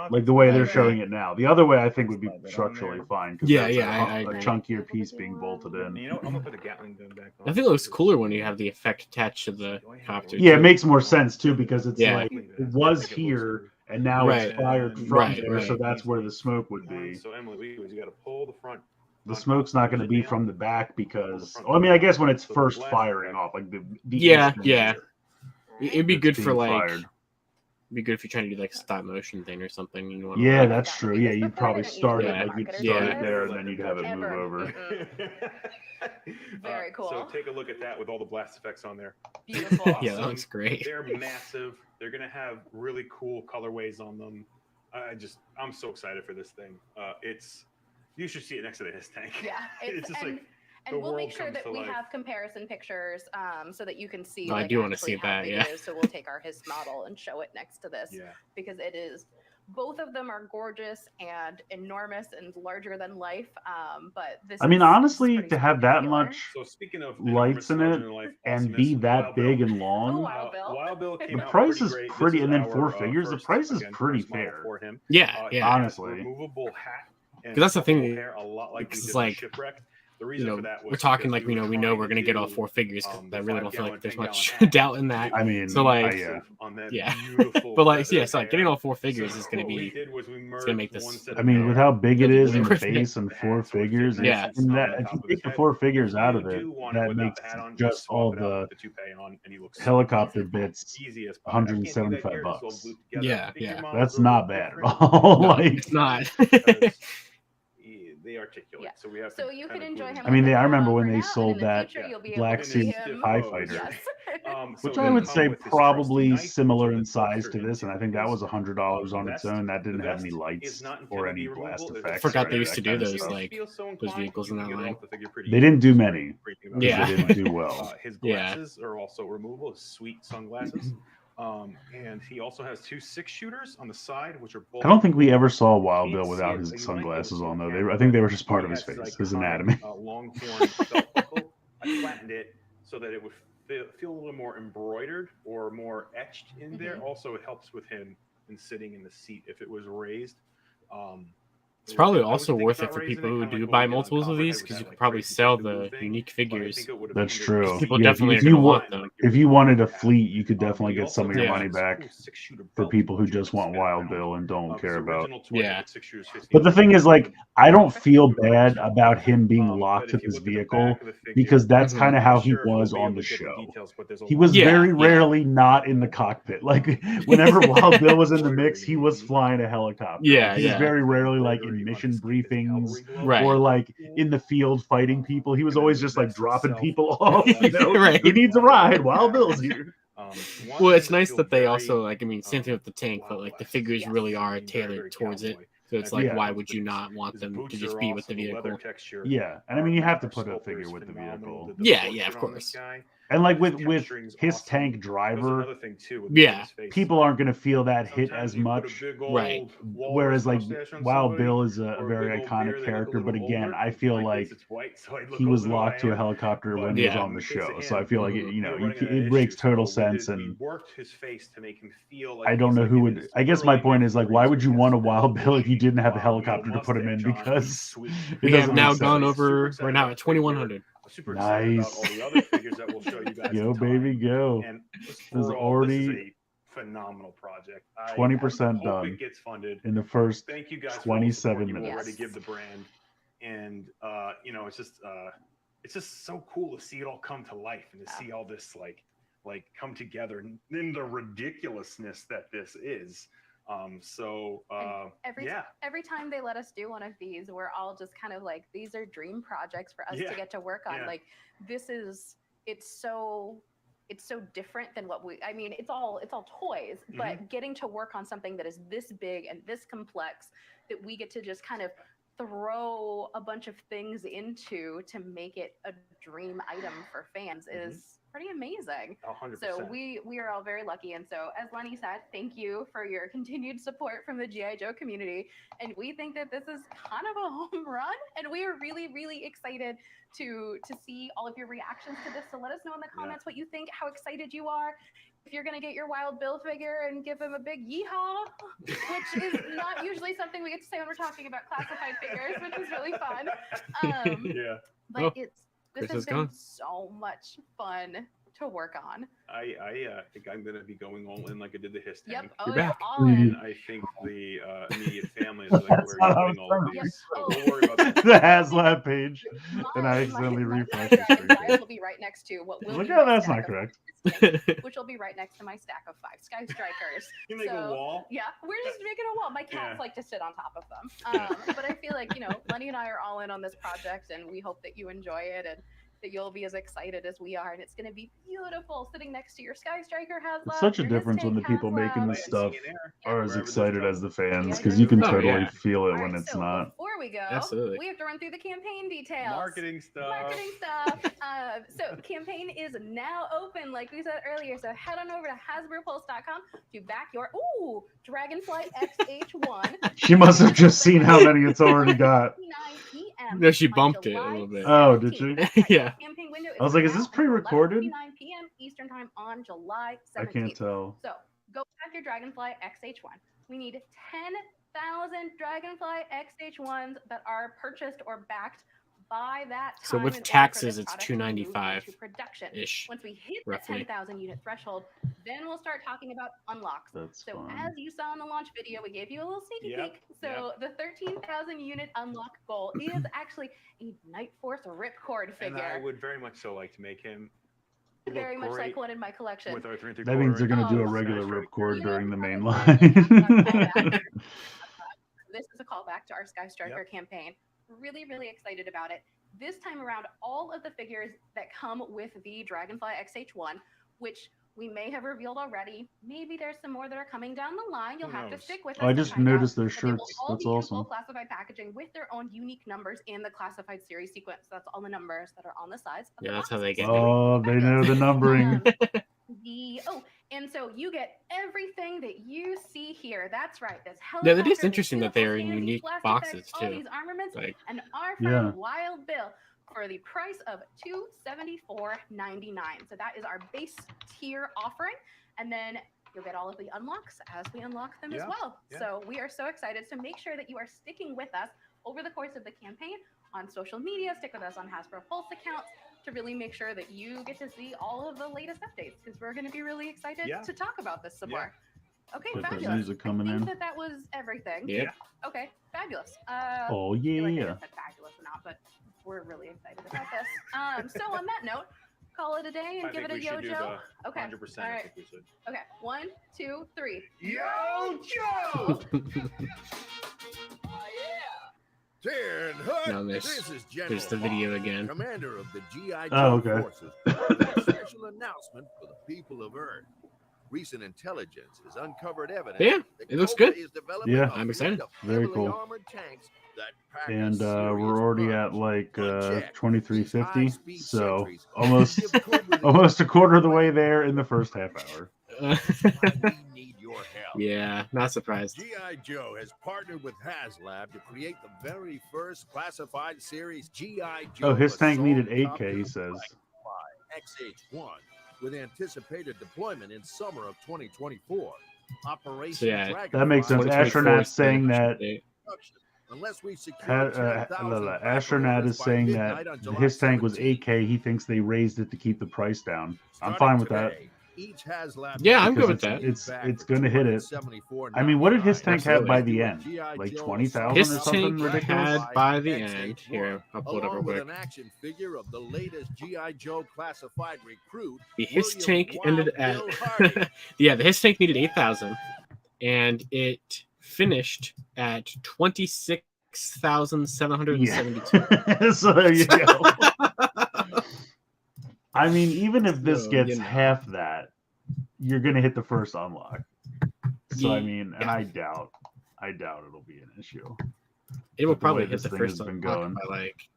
Like the way they're showing it now. The other way I think would be structurally fine. Yeah, I agree. A chunkier piece being bolted in. You know, I'm gonna put a Gatling gun back on. I think it looks cooler when you have the effect attached to the copter. Yeah, too. it makes more sense too because it's Yeah. like it was here and now it's fired from there, so that's where the smoke would be. So Emily, what you do is you got to pull the front. The smoke's not going to be from the back because, I mean, I guess when it's first firing off, like the Yeah. instant It'd be it's good for being like. fired. It'd be good if you're trying to do like a stop motion thing or something. You want Yeah, that's true. Yeah, you'd probably start it Yeah. like you'd Yeah. start it there and then you'd have it move Ever. over. Very cool. So take a look at that with all the blast effects on there. Beautiful. Yeah, that looks great. They're massive. They're gonna have really cool colorways on them. I'm so excited for this thing. You should see it next to the his tank. Yeah. It's just and like and the we'll make world sure comes that to we life. have comparison pictures so that you can see. I like, do wanna actually see how that, big yeah. it is. So we'll take our his model and show it next to this Yeah. because it is. Both of them are gorgeous and enormous and larger than life. But this. I mean, is honestly, pretty to have that spectacular. much So speaking of lights in it and be that big and Oh, long, Wild Bill. Wild Bill came the out price pretty is great. This pretty, is and then our, 4 figures, the first, price is again, pretty first model fair. for him. Yeah. He Yeah. has Honestly. removable hat. and 'Cause that's the thing, removable hair, a lot like we it's did like, with Shipwrecked. The reason for that was we're talking because like we know trying we're gonna get all do, 4 figures. 'Cause I really don't feel 5-gallon, like there's 10-gallon much hat. doubt in that. I mean, So like, on that yeah. beautiful But like, feathered yeah, so like getting hair. all 4 figures is gonna what we be. did was we It's gonna make merged one this. set I of mean, hair with how big it is and the Worth it. base and 4 figures, Yeah. and that, if you take the 4 figures out of You it, do want it that without makes the hat on, just swap all it out the with the toupee on, and you look so helicopter bits easy as pie. I can't do that $175 here 'cause it's all glued together. Yeah, Figure yeah. models That's are a not little bad at different, all. No, Like, it's not. because they articulate. Yeah. So we have So to you kinda can enjoy glue him. them I mean, in I the remember model when for they now, and sold in the that future, you'll be Black able to see Sea him. TIE pose. Fighter, Yes. So which they I would come say with his probably trusty knife, similar which in is size bolstered to this, and I into think that his was $100 on its vest. own. That didn't The have any vest lights is not or intended to any be blast removable. effects. Forgot or they any used of to that do kind of those, stuff. like, those vehicles in that line. They didn't do many. Yeah. They didn't do well. His Yeah. glasses are also removable. His sweet sunglasses. And he also has 2 6-shooters on the side, which are both. I don't think we ever saw Wild Can't Bill see without it, his but you might be able sunglasses to on, though. camera, I think they but were just part he of his has face, iconic, his anatomy. Longhorn belt buckle. I flattened it so that it would feel a little more embroidered or more etched in there. Also, it helps with him in sitting in the seat if it was raised. It's probably also worth it for people who do buy multiples of these because you could probably sell the unique figures. That's true. People Yeah, definitely are going to want them. If you wanted a fleet, you could definitely get some of your Yeah. money back for people who just want Wild Bill and don't care about. Yeah. But the thing is, like, I don't feel bad about him being locked to this vehicle because that's kind of how he was on the show. He was very rarely not in the cockpit. Like, whenever Wild Bill was in the mix, he was flying a helicopter. Yeah, He was very rarely like in mission briefings Right. or like in the field fighting people. He was always just like dropping people off. You know? Right. Who needs a ride? Wild Bill's here. Well, it's nice that they also, like, I mean, same thing with the tank, but like the figures really are tailored towards it. So it's like, why would you not want them to just be with the vehicle? Yeah, and I mean, you have to put a figure with the vehicle. Yeah, of course. And like with his tank driver, yeah, people aren't going to feel that hit as much. Right. Whereas like Wild Bill is a very iconic character, but again, I feel like he was locked to a helicopter when he was on the show. So I feel like it makes total sense. And I don't know who would. I guess my point is like, why would you want a Wild Bill if you didn't have a helicopter to put him in? Because we have now gone over. We're now at 2,100. Nice. Go baby, go. And this is already a phenomenal project. 20% done. It gets funded in the first Thank you guys 27 for minutes. already give the brand, and it's just so cool to see it all come to life and to see all this like come together in the ridiculousness that this is. Every time they let us do one of these, we're all just kind of like, these are dream projects for us to get to work on. Like, it's so different than what it's all toys, but getting to work on something that is this big and this complex that we get to just kind of throw a bunch of things into to make it a dream item for fans is pretty amazing. 100%. So we are all very lucky. And so, as Lenny said, thank you for your continued support from the G.I. Joe community. And we think that this is kind of a home run. And we are really, really excited to see all of your reactions to this. So let us know in the comments what you think, how excited you are. If you're going to get your Wild Bill figure and give him a big yeehaw, which is not usually something we get to say when we're talking about classified figures, which is really fun. But this has been so much fun to work on. I think I'm going to be going all in like I did the His tank. You're back. And I think the immediate family is like, where are you putting all of these? Don't worry about that. The Haslab page. And I accidentally refreshed the screen. Will be right next to what will Look, oh, that's not correct. Which will be right next to my stack of 5 Sky Strikers. You make a wall? Yeah, we're just making a wall. My cats like to sit on top of them. But I feel like, Lenny and I are all in on this project, and we hope that you enjoy it and that you'll be as excited as we are. And it's going to be beautiful sitting next to your Sky Striker Haslab. It's such a difference when the people making this stuff are as excited as the fans, because you can totally feel it when it's not. Before we go, we have to run through the campaign details. Marketing stuff. So campaign is now open, like we said earlier. So head on over to HasbroPulse.com to back your Dragonfly XH1. She must have just seen how many it's already got. No, she bumped it a little bit. Oh, did she? Yeah. Campaign window I was like, is this pre-recorded? 9 p.m. Eastern time on July 17th. I can't tell. So go back your Dragonfly XH1. We need 10,000 Dragonfly XH1s that are purchased or backed by that time. So with taxes, it's $295 ish. Once we hit roughly the 10,000 unit threshold, then we'll start talking about unlocks. So fun. As you saw in the launch video, we gave you a little sneaky peek. So the 13,000 unit unlock goal is actually a Night Force Ripcord figure. And I would very much so like to make him very much like one in my collection. With our 3 3/4. That means they're going to do a regular ripcord during the main line. This is a callback to our Sky Striker campaign. Really, really excited about it. This time around, all of the figures that come with the Dragonfly XH1, which we may have revealed already. Maybe there's some more that are coming down the line. You'll have to stick with us. I just noticed their shirts. That's awesome. Classified packaging with their own unique numbers in the classified series sequence. That's all the numbers that are on the sides. Yeah, that's how they get. Oh, they know the numbering. And so you get everything that you see here. That's right. That's yeah, it is interesting that they are in unique boxes too. These armaments like, and our friend Wild Bill for the price of $274.99. So that is our base tier offering. And then You'll get all of the unlocks as we unlock them as Yeah, well. yeah. So we are so excited. So make sure that you are sticking with us over the course of the campaign on social media. Stick with us on Hasbro Pulse accounts to really make sure that you get to see all of the latest updates, because we're going to be really excited to talk about this some more. Okay, Get that fabulous. music coming I think in. that was everything. Yeah. Okay, fabulous. Oh I feel like I yeah. just said fabulous or not, but we're really excited about this. So on that note, call it a day and I give think it a we should do yo-jo. the Okay. 100%. All I right. think we should. Okay. 1, 2, 3. Yo, Joe! Darren Hood, No, this is General there's the video Hawk, again. commander of the GI Joe Oh, okay. forces. With a special announcement for the people of Earth. Recent intelligence has uncovered evidence. Yeah, that it looks Cobra good. is developing Yeah, a I'm fleet excited. of Very heavily cool. armored tanks that pack a And serious we're already punch. at like Unchecked, 2350, these high-speed so sentries almost give Cobra the almost a quarter of the way there in the first half hour. we need your help. Yeah, not surprised. G.I. Joe has partnered with Haslab to create the very first classified series G.I. Joe. Oh, his tank Assault needed 8K, Copter he says. XH1 with anticipated deployment in summer of 2024. Operation So, yeah, Dragonfly That makes sense. 2024 Astronauts is the saying that date. unless we secure 10,000 Astronaut is saying that his tank was 8K. He thinks they raised it to keep the price down. I'm fine with that. Each Haslab Yeah, I'm good Because with that. it's going to hit it. I mean, what did his tank have by the Absolutely. end? Like 20,000 or His something tank ridiculous? had by the end. Here, I'll pull it up real along with quick. an action figure of the latest G.I. Joe classified recruit. His William tank Wild ended at Bill Hardy. yeah, his tank needed 8,000, and it finished at 26,772. Yeah. So there you go. I mean, even if this So, gets you know. half that, you're going to hit the first unlock. So I mean, and Yeah. I doubt it'll be an issue. It will The probably way hit this the thing first has been unlock going. by like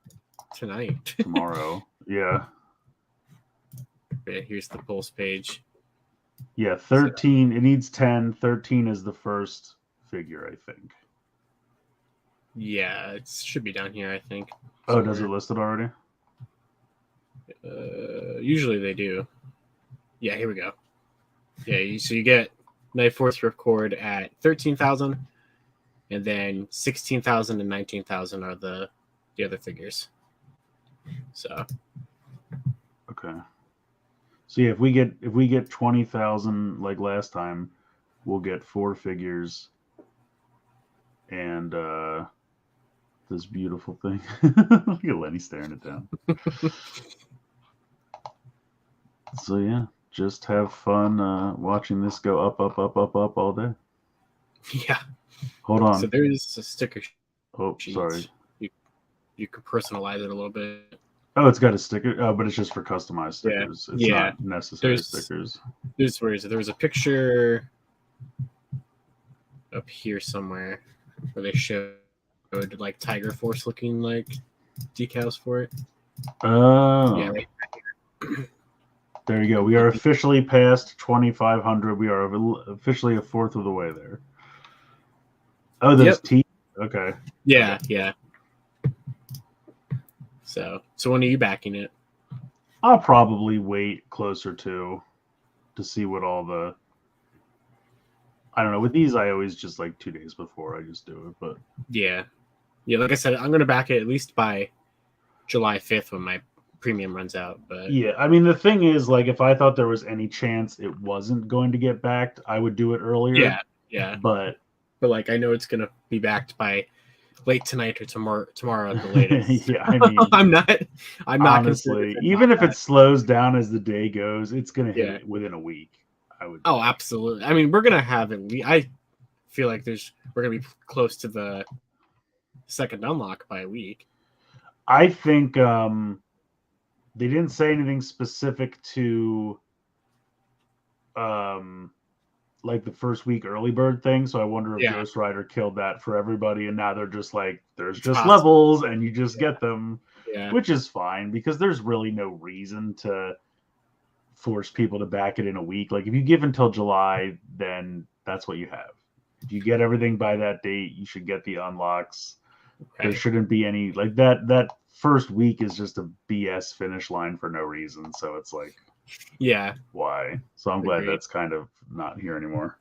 tonight. Tomorrow. Yeah. Okay, here's the pulse page. Yeah, 13. It needs 10. 13 is the first figure, I think. Yeah, it should be down here, I think. Oh, does it list it already? Usually they do. Yeah, here we go. Yeah, so you get Knife Force Ripcord at 13,000, and then 16,000 and 19,000 are the other figures. So Okay. So yeah, if we get 20,000 like last time, we'll get 4 figures and this beautiful thing. Look at Lenny staring it down. So yeah, just have fun watching this go up all day. yeah. Hold on. So there's a sticker Oh, sheet. sorry. You could personalize it a little bit. Oh, it's got a sticker. Oh, but it's just for customized stickers. It's Yeah. not necessary There's- stickers. Where is it? There was a picture up here somewhere where they showed like Tiger Force looking like decals for it. Oh. Yeah, right. There you go. We are officially past 2,500. We are officially a fourth of the way there. Oh, those Yep. teeth. Okay. Yeah. So when are you backing it? I'll probably wait closer to see what all the. I don't know. With these, I always just like 2 days before I just do it. But Yeah. Like I said, I'm gonna back it at least by July 5th when my premium runs out. But yeah, I mean the thing is, like, if I thought there was any chance it wasn't going to get backed, I would do it earlier. Yeah. But like I know it's gonna be backed by late tonight or tomorrow at the latest. yeah, I mean, I'm not honestly, even if it slows down as the day goes, it's gonna hit Yeah. it within a week. I would. Oh, absolutely. I mean, we're gonna have it. I feel like we're gonna be close to the second unlock by a week. I think they didn't say anything specific to like the first week early bird thing, so I wonder if Yeah. Ghost Rider killed that for everybody, and now they're just like, there's just possible. levels and you just get them, Yeah. which is fine because there's really no reason to force people to back it in a week. Like if you give until July, then that's what you have. If you get everything by that date, you should get the unlocks. There Okay. shouldn't be any like that first week is just a BS finish line for no reason. So it's like, Yeah. why. So I'm glad Agreed. that's kind of not here anymore.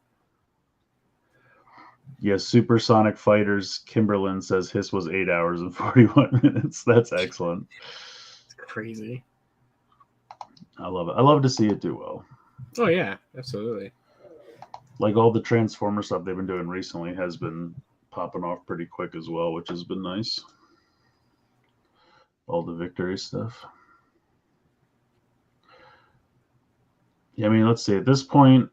Yes, Supersonic Fighters. Kimberlyn says his was 8 hours and 41 minutes. That's excellent. It's crazy. I love it. I love to see it do well. Oh yeah, absolutely. Like all the Transformer stuff they've been doing recently has been popping off pretty quick as well, which has been nice. All the Victory stuff. Yeah, I mean, let's see. At this point,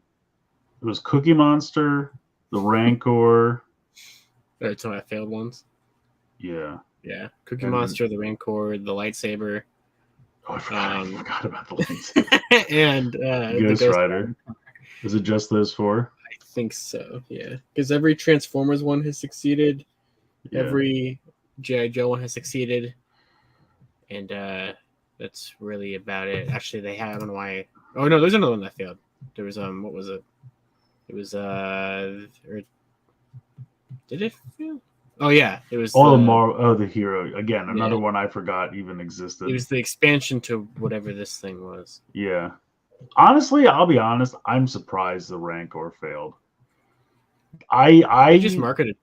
it was Cookie Monster, the Rancor. That's one of my failed ones. Yeah. Yeah. Cookie Monster, the Rancor, the lightsaber. Oh, I forgot about the lightsaber. And Ghost Rider. Is it just those four? I think so, yeah. Because every Transformers one has succeeded. Yeah. Every G.I. Joe one has succeeded. And that's really about it. Actually, they had, I don't know why. Oh, no, there's another one that failed. There was, what was it? It was, or did it fail? Oh, yeah. It was the Hero. Again, another one I forgot even existed. It was the expansion to whatever this thing was. Yeah. Honestly, I'll be honest. I'm surprised the Rancor failed. I just marketed.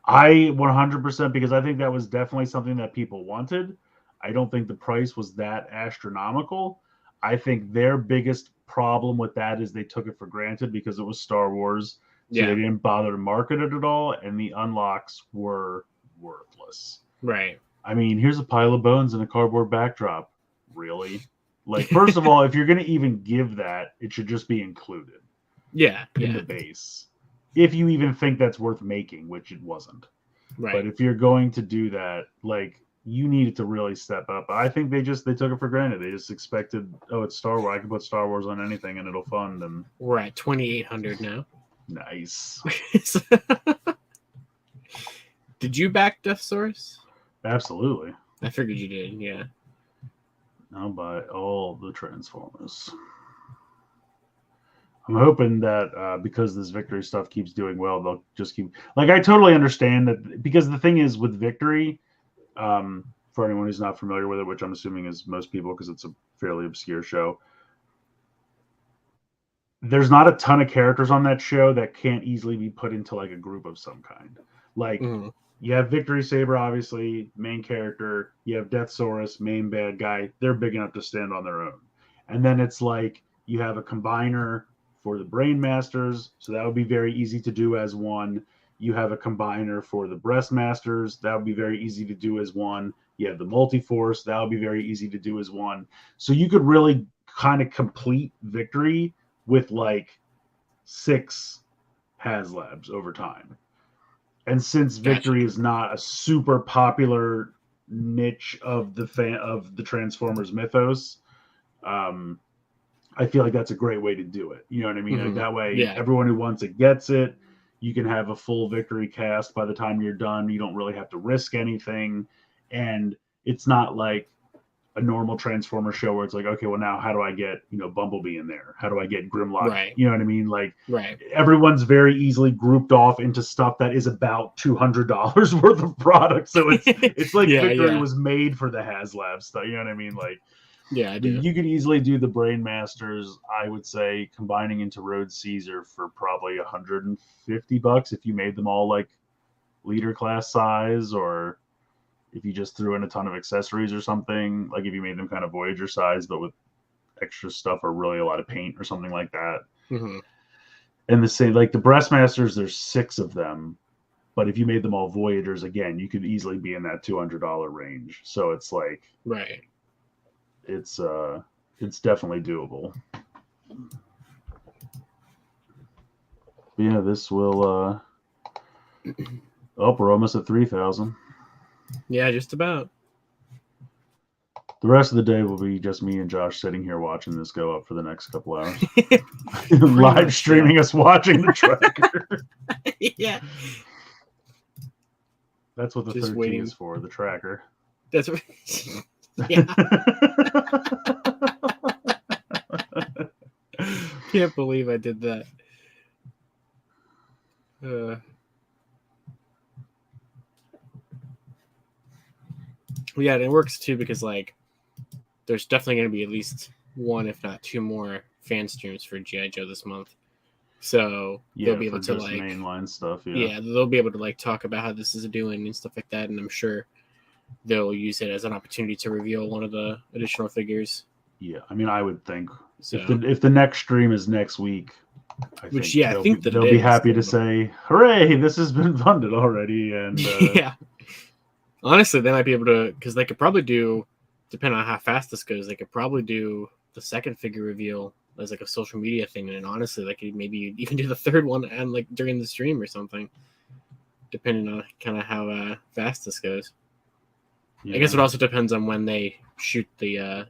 I 100% because I think that was definitely something that people wanted. I don't think the price was that astronomical. I think their biggest problem with that is they took it for granted because it was Star Wars. So they didn't bother to market it at all, and the unlocks were worthless. Right. I mean, here's a pile of bones and a cardboard backdrop. Really? Like, first of all, if you're going to even give that, it should just be included. Yeah. In the base. If you even think that's worth making, which it wasn't. Right. But if you're going to do that, like, you needed to really step up. I think they took it for granted. They just expected, oh, it's Star Wars. I can put Star Wars on anything and it'll fund. And we're at 2,800 now. Nice. Did you back Death Source? Absolutely. I figured you did, yeah. I'll buy all the Transformers. I'm hoping that because this Victory stuff keeps doing well, they'll just keep... Like, I totally understand that, because the thing is with Victory, for anyone who's not familiar with it, which I'm assuming is most people because it's a fairly obscure show, there's not a ton of characters on that show that can't easily be put into like a group of some kind. Like you have Victory Saber, obviously, main character. You have Deathsaurus, main bad guy. They're big enough to stand on their own. And then it's like you have a combiner for the Brain Masters, so that would be very easy to do as one. You have a combiner for the Breast Masters. That would be very easy to do as one. You have the Multiforce. That would be very easy to do as one. So you could really kind of complete Victory with like 6 Haslabs over time. And since Victory is not a super popular niche of the Transformers mythos, I feel like that's a great way to do it. You know what I mean? Like that way, everyone who wants it gets it. You can have a full Victory cast by the time you're done. You don't really have to risk anything. And it's not like a normal Transformer show where it's like, okay, well now how do I get, Bumblebee in there? How do I get Grimlock? Right. You know what I mean? Like everyone's very easily grouped off into stuff that is about $200 worth of product. So it's like Victory was made for the Haslab stuff. You know what I mean? Like, yeah, I do. You could easily do the Brain Masters, I would say, combining into Road Caesar for probably $150 if you made them all like leader class size, or if you just threw in a ton of accessories or something, like if you made them kind of Voyager size, but with extra stuff or really a lot of paint or something like that. And the same, like the Breast Masters, there's 6 of them, but if you made them all Voyagers, again, you could easily be in that $200 range. So it's like, it's definitely doable. But yeah, this will, we're almost at 3,000. Yeah, just about. The rest of the day will be just me and Josh sitting here watching this go up for the next couple hours. Live streaming us watching the tracker. Yeah. That's what the just 13 is for, the tracker. That's what... Yeah. Can't believe I did that. Yeah, and it works too because like there's definitely going to be at least one, if not two more fan streams for GI Joe this month. So they'll be able to like mainline stuff. Yeah, they'll be able to like talk about how this is doing and stuff like that. And I'm sure they'll use it as an opportunity to reveal one of the additional figures. Yeah, I mean, I would think so, if the next stream is next week, I think they'll be happy to say, "Hooray! This has been funded already." And yeah, honestly, they might be able to, because they could probably do, depending on how fast this goes, they could probably do the second figure reveal as like a social media thing, and honestly, they could maybe even do the third one and like during the stream or something, depending on kind of how fast this goes. Yeah. I guess it also depends on when they shoot the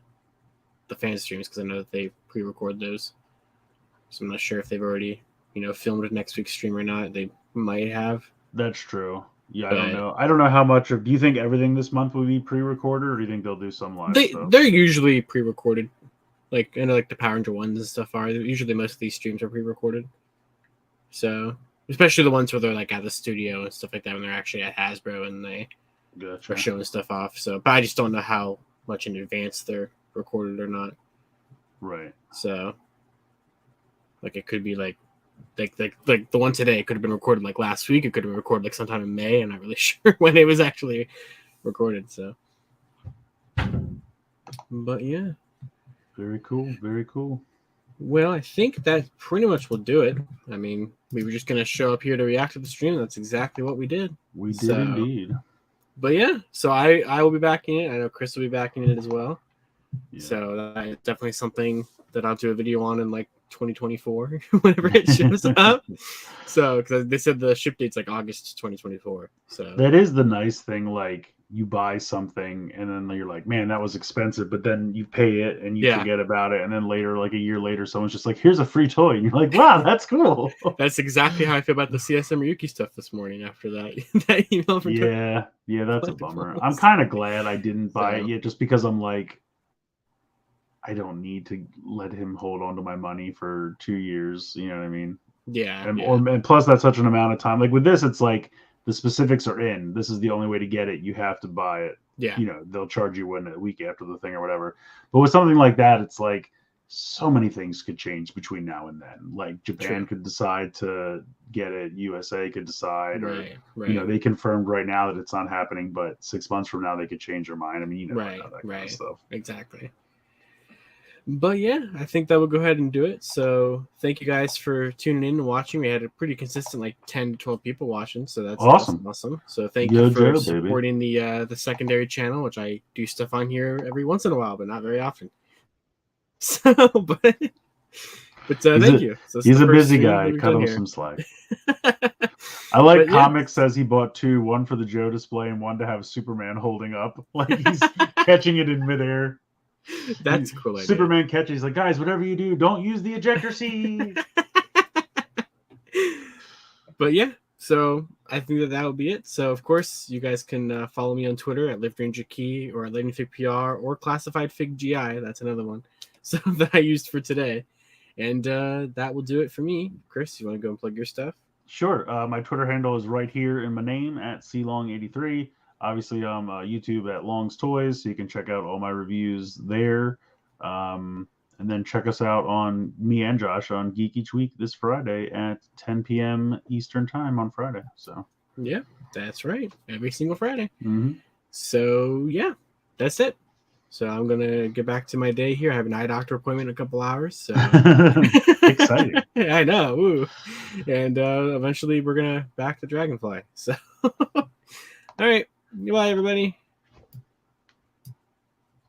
fan streams, because I know that they pre-record those. So I'm not sure if they've already, filmed next week's stream or not. They might have. That's true. Yeah, but I don't know. I don't know how much of. Do you think everything this month will be pre-recorded, or do you think they'll do some live stuff? They're usually pre-recorded. Like I know, like the Power Ranger ones and stuff are. Usually, most of these streams are pre-recorded. So, especially the ones where they're like at the studio and stuff like that, when they're actually at Hasbro and they are showing stuff off. So, but I just don't know how much in advance they're recorded or not. Right. So, like it could be like the one today could have been recorded like last week. It could have been recorded like sometime in May. I'm not really sure when it was actually recorded. So, but yeah. Very cool. Very cool. Well, I think that pretty much will do it. I mean, we were just going to show up here to react to the stream. That's exactly what we did. We did indeed. But yeah, so I will be back in it. I know Chris will be back in it as well. Yeah. So that's definitely something that I'll do a video on in like 2024, whenever it shows up. So, because they said the ship date's like August 2024. So that is the nice thing. Like, you buy something and then you're like, man, that was expensive, but then you pay it and you forget about it, and then later, like a year later, someone's just like, here's a free toy, and you're like, wow, that's cool. That's exactly how I feel about the CSM Ryuki stuff this morning after that email from yeah, that's a bummer. I'm kind of glad I didn't buy it yet, just because I'm like, I don't need to let him hold on to my money for 2 years, you know what I mean? Yeah. And plus that's such an amount of time. Like with this, it's like the specifics are in. This is the only way to get it. You have to buy it. Yeah. They'll charge you a week after the thing or whatever. But with something like that, it's like so many things could change between now and then. Like Japan could decide to get it. USA could decide, or they confirmed right now that it's not happening, but 6 months from now they could change their mind. I mean, that kind of stuff. Exactly. But yeah, I think that will go ahead and do it. So thank you guys for tuning in and watching. We had a pretty consistent, like 10 to 12 people watching. So that's awesome. So thank you for supporting the secondary channel, which I do stuff on here every once in a while, but not very often. So, but thank you. So he's a busy guy. Cut him some slack. I like Comics says he bought two, one for the Joe display and one to have Superman holding up. Like he's catching it in midair. That's cool. Idea. Superman catches. He's like, guys, whatever you do, don't use the ejector seat. But yeah, so I think that will be it. So of course, you guys can follow me on Twitter at LiveRangerKey or at LightningFigPR or ClassifiedFigGI. That's another one. So that I used for today, and that will do it for me. Chris, you want to go and plug your stuff? Sure. My Twitter handle is right here in my name at CLong83. Obviously, I'm YouTube at Long's Toys, so you can check out all my reviews there. And then check us out on me and Josh on Geek Each Week this Friday at 10 p.m. Eastern Time on Friday. So yeah, that's right. Every single Friday. Mm-hmm. So yeah, that's it. So I'm going to get back to my day here. I have an eye doctor appointment in a couple hours. So exciting. I know. Ooh. And eventually we're going to back the Dragonfly. So all right. Goodbye, everybody.